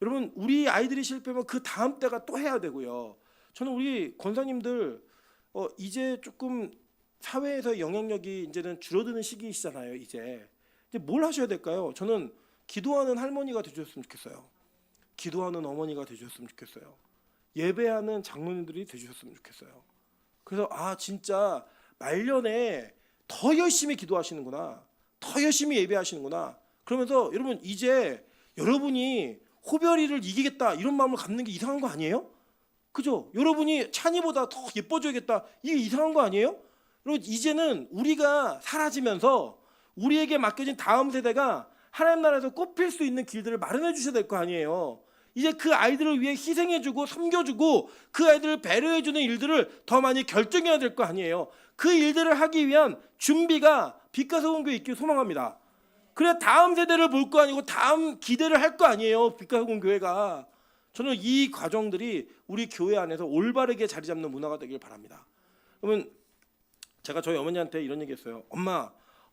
여러분, 우리 아이들이 실패하면 그 다음 때가 또 해야 되고요. 저는 우리 권사님들 이제 조금 사회에서 영향력이 이제는 줄어드는 시기이시잖아요. 이제 뭘 하셔야 될까요? 저는 기도하는 할머니가 되셨으면 좋겠어요. 기도하는 어머니가 되셨으면 좋겠어요. 예배하는 장로님들이 되셨으면 좋겠어요. 그래서 진짜 말년에 더 열심히 기도하시는구나, 더 열심히 예배하시는구나. 그러면서 여러분, 이제 여러분이 호별이를 이기겠다 이런 마음을 갖는 게 이상한 거 아니에요? 그죠? 여러분이 찬이보다 더 예뻐져야겠다, 이게 이상한 거 아니에요? 여러분, 이제는 우리가 사라지면서 우리에게 맡겨진 다음 세대가 하나님 나라에서 꼽힐 수 있는 길들을 마련해 주셔야 될 거 아니에요. 이제 그 아이들을 위해 희생해주고 섬겨주고 그 아이들을 배려해주는 일들을 더 많이 결정해야 될 거 아니에요. 그 일들을 하기 위한 준비가 빛가서공교회 있길 소망합니다. 그래야 다음 세대를 볼 거 아니고 다음 기대를 할 거 아니에요. 빛가서공교회가. 저는 이 과정들이 우리 교회 안에서 올바르게 자리 잡는 문화가 되길 바랍니다. 그러면 제가 저희 어머니한테 이런 얘기했어요.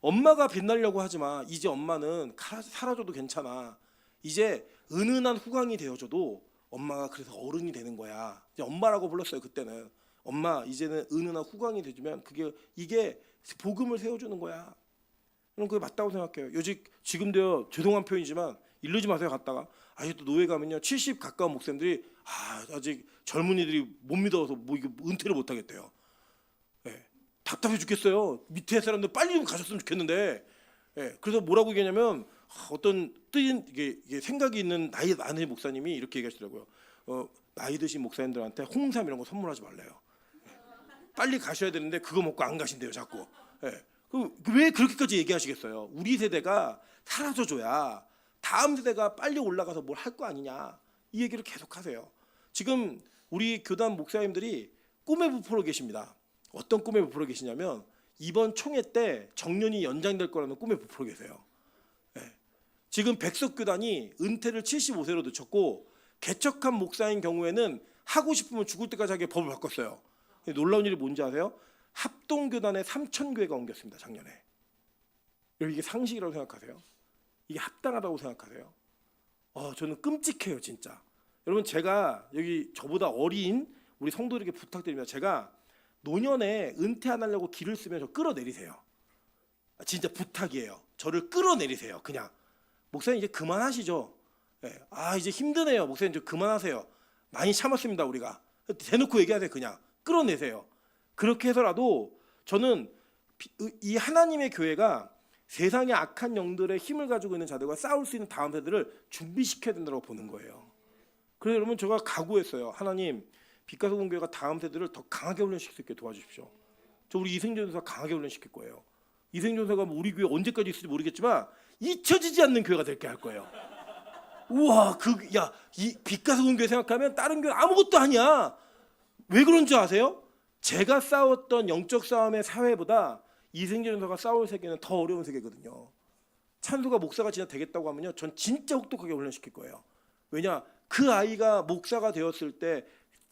엄마가 빛나려고 하지 마. 이제 엄마는 사라져도 괜찮아. 이제 은은한 후광이 되어줘도 엄마가 그래서 어른이 되는 거야. 이제 엄마라고 불렀어요. 그때는. 엄마, 이제는 은은한 후광이 되주면 이게 복음을 세워주는 거야. 저는 그게 맞다고 생각해요. 지금도요, 죄송한 표현이지만 이르지 마세요. 갔다가 아직도 노예 가면요, 70 가까운 목사님들이 아직 젊은이들이 못 믿어서 이거 은퇴를 못 하겠대요. 네. 답답해 죽겠어요. 밑에 사람들 빨리 좀 가셨으면 좋겠는데. 네. 그래서 뭐라고 얘기하냐면, 어떤 이게 생각이 있는 나이 많은 목사님이 이렇게 얘기하시더라고요. 나이 드신 목사님들한테 홍삼 이런 거 선물하지 말래요. 네. 빨리 가셔야 되는데 그거 먹고 안 가신대요, 자꾸. 네. 왜 그렇게까지 얘기하시겠어요? 우리 세대가 사라져줘야 다음 세대가 빨리 올라가서 뭘 할 거 아니냐, 이 얘기를 계속 하세요. 지금 우리 교단 목사님들이 꿈에 부풀어 계십니다. 어떤 꿈에 부풀어 계시냐면 이번 총회 때 정년이 연장될 거라는 꿈에 부풀어 계세요. 네. 지금 백석교단이 은퇴를 75세로 늦췄고 개척한 목사인 경우에는 하고 싶으면 죽을 때까지 하게 법을 바꿨어요. 놀라운 일이 뭔지 아세요? 합동교단에 3,000교회가 옮겼습니다. 작년에. 여러분, 이게 상식이라고 생각하세요? 이게 합당하다고 생각하세요? 저는 끔찍해요, 진짜. 여러분, 제가 여기 저보다 어린 우리 성도들에게 부탁드립니다. 제가 노년에 은퇴 안 하려고 길을 쓰면 저 끌어내리세요. 진짜 부탁이에요. 저를 끌어내리세요. 그냥 목사님 이제 그만하시죠. 예. 아 이제 힘드네요. 목사님 좀 그만하세요. 많이 참았습니다 우리가. 대놓고 얘기하세요. 그냥 끌어내세요. 그렇게 해서라도 저는 이 하나님의 교회가 세상의 악한 영들의 힘을 가지고 있는 자들과 싸울 수 있는 다음 세대를 준비시켜야 된다고 보는 거예요. 그래서 여러분 제가 각오했어요. 하나님 빛가서 공교회가 다음 세대를 더 강하게 훈련시킬 수 있게 도와주십시오. 저 우리 이승준 전사 강하게 훈련시킬 거예요. 이승준 전사가 뭐 우리 교회 언제까지 있을지 모르겠지만 잊혀지지 않는 교회가 될게 할 거예요. 우와 이 빛가서 공교회 생각하면 다른 교회 아무것도 아니야. 왜 그런 줄 아세요? 제가 싸웠던 영적 싸움의 사회보다 이승재 전사가 싸울 세계는 더 어려운 세계거든요. 찬수가 목사가 진짜 되겠다고 하면요, 전 진짜 혹독하게 훈련시킬 거예요. 왜냐, 그 아이가 목사가 되었을 때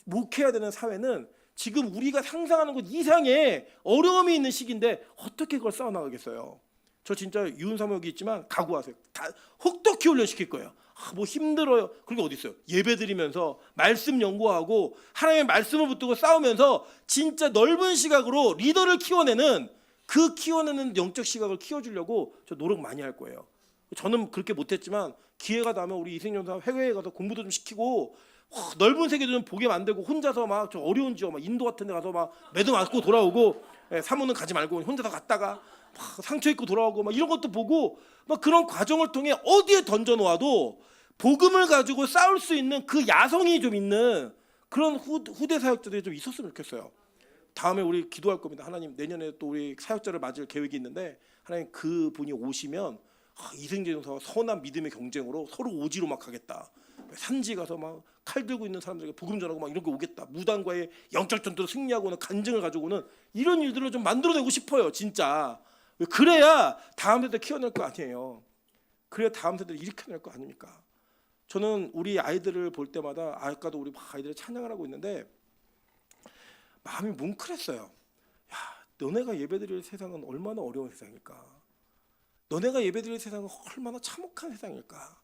목해야 되는 사회는 지금 우리가 상상하는 것 이상의 어려움이 있는 시기인데 어떻게 그걸 싸워나가겠어요? 저 진짜 유은사목이 있지만 각오하세요. 다 혹독히 훈련시킬 거예요. 뭐 힘들어요. 그리고 어디 있어요? 예배 드리면서 말씀 연구하고 하나님의 말씀을 붙들고 싸우면서 진짜 넓은 시각으로 리더를 키워내는 그 키워내는 영적 시각을 키워주려고 저 노력 많이 할 거예요. 저는 그렇게 못했지만 기회가 나면 우리 이승용사 회계에 가서 공부도 좀 시키고 넓은 세계도 좀 보게 만들고 혼자서 막 좀 어려운 지역 막 인도 같은 데 가서 막 매도 맞고 돌아오고 사모는 가지 말고 혼자서 갔다가 막 상처 입고 돌아오고 막 이런 것도 보고 막 그런 과정을 통해 어디에 던져 놓아도 복음을 가지고 싸울 수 있는 그 야성이 좀 있는 그런 후대 사역자들이 좀 있었으면 좋겠어요. 다음에 우리 기도할 겁니다. 하나님 내년에 또 우리 사역자를 맞을 계획이 있는데 하나님 그 분이 오시면 이승재 전사와 선한 믿음의 경쟁으로 서로 오지로 막 하겠다. 산지 가서 막 칼 들고 있는 사람들에게 복음 전하고 막 이런 거 오겠다. 무당과의 영적 전투로 승리하고는 간증을 가지고는 이런 일들을 좀 만들어내고 싶어요. 진짜. 그래야 다음 세대 키워낼 거 아니에요. 그래야 다음 세대를 일으켜낼 거 아닙니까? 저는 우리 아이들을 볼 때마다 아까도 우리 아이들을 찬양을 하고 있는데 마음이 뭉클했어요. 야, 너네가 예배드릴 세상은 얼마나 어려운 세상일까? 너네가 예배드릴 세상은 얼마나 참혹한 세상일까?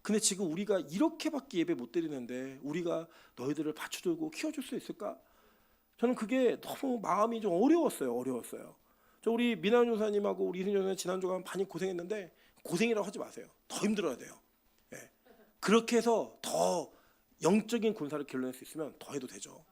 근데 지금 우리가 이렇게밖에 예배 못 드리는데 우리가 너희들을 받쳐주고 키워줄 수 있을까? 저는 그게 너무 마음이 좀 어려웠어요. 저 우리 민환 교사님하고 우리 이승준 교사님 지난주간 많이 고생했는데 고생이라고 하지 마세요. 더 힘들어야 돼요. 예. 그렇게 해서 더 영적인 군사를 길러낼 수 있으면 더 해도 되죠.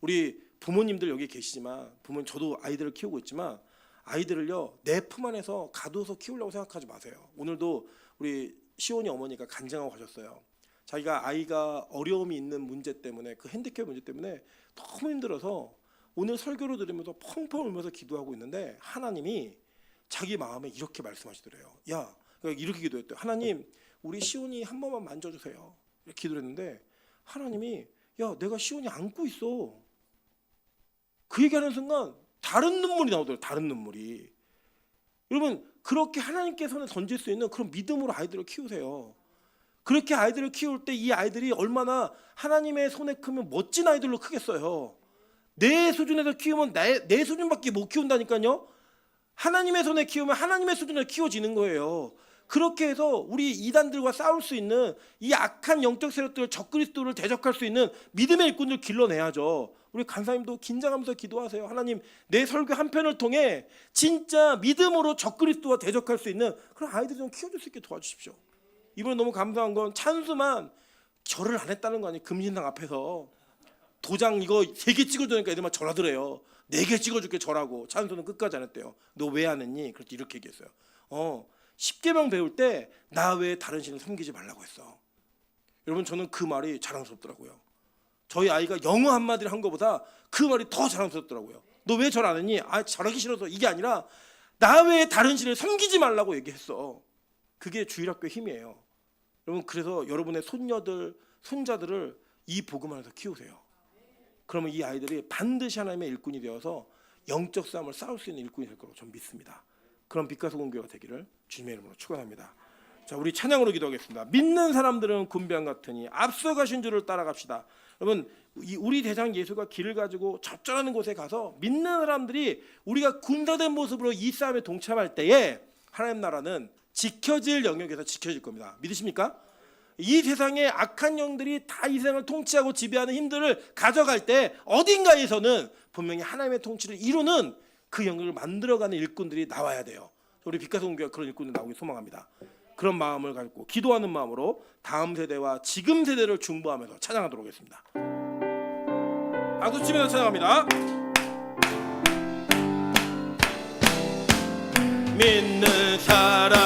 우리 부모님들 여기 계시지만 부모님 저도 아이들을 키우고 있지만 아이들을요 내 품 안에서 가둬서 키우려고 생각하지 마세요. 오늘도 우리 시온이 어머니가 간증하고 가셨어요. 자기가 아이가 어려움이 있는 문제 때문에 그 핸디캡 문제 때문에 너무 힘들어서 오늘 설교를 들으면서 펑펑 울면서 기도하고 있는데 하나님이 자기 마음에 이렇게 말씀하시더래요. 야, 이렇게 기도했대요. 하나님 우리 시온이 한 번만 만져주세요. 이렇게 기도를 했는데 하나님이 야 내가 시온이 안고 있어. 그 얘기하는 순간 다른 눈물이 나오더라고요. 다른 눈물이. 여러분 그렇게 하나님께 손에 던질 수 있는 그런 믿음으로 아이들을 키우세요. 그렇게 아이들을 키울 때 이 아이들이 얼마나 하나님의 손에 크면 멋진 아이들로 크겠어요. 내 수준에서 키우면 내 수준밖에 못 키운다니까요. 하나님의 손에 키우면 하나님의 수준으로 키워지는 거예요. 그렇게 해서 우리 이단들과 싸울 수 있는 이 악한 영적 세력들 적그리스도를 대적할 수 있는 믿음의 일꾼들 길러내야죠. 우리 간사님도 긴장하면서 기도하세요. 하나님 내 설교 한 편을 통해 진짜 믿음으로 적그리스도와 대적할 수 있는 그런 아이들 좀 키워줄 수 있게 도와주십시오. 이번에 너무 감사한 건 찬수만 절을 안 했다는 거 아니에요. 금신상 앞에서 도장 이거 3개 찍어주니까 애들만 절하더래요. 4개 찍어줄게 절하고. 찬수는 끝까지 안 했대요. 너 왜 안 했니? 그렇게 이렇게 얘기했어요. 10계명 배울 때 나 외에 다른 신을 섬기지 말라고 했어. 여러분 저는 그 말이 자랑스럽더라고요. 저희 아이가 영어 한마디를 한 것보다 그 말이 더 자랑스럽더라고요. 너 왜 절 안 했니? 절하기 싫어서. 이게 아니라 나 외에 다른 신을 섬기지 말라고 얘기했어. 그게 주일학교의 힘이에요. 여러분 그래서 여러분의 손녀들, 손자들을 이 복음 안에서 키우세요. 그러면 이 아이들이 반드시 하나님의 일꾼이 되어서 영적 싸움을 싸울 수 있는 일꾼이 될 거라고 저는 믿습니다. 그런 빛과 소금 교회가 되기를 주님의 이름으로 축원합니다. 자, 우리 찬양으로 기도하겠습니다. 믿는 사람들은 군병 같으니 앞서가신 줄을 따라갑시다. 여러분 우리 대장 예수가 길을 가지고 접전하는 곳에 가서 믿는 사람들이 우리가 군사된 모습으로 이 싸움에 동참할 때에 하나님 나라는 지켜질 영역에서 지켜질 겁니다. 믿으십니까? 이 세상의 악한 영들이 다 이 세상을 통치하고 지배하는 힘들을 가져갈 때 어딘가에서는 분명히 하나님의 통치를 이루는 그 영역을 만들어가는 일꾼들이 나와야 돼요. 우리 빛과 소금 교회가 그런 일꾼들 나오길 소망합니다. 그런 마음을 갖고 기도하는 마음으로 다음 세대와 지금 세대를 중보하면서 찬양하도록 하겠습니다. 박수 치면서 찬양합니다. 믿는 사람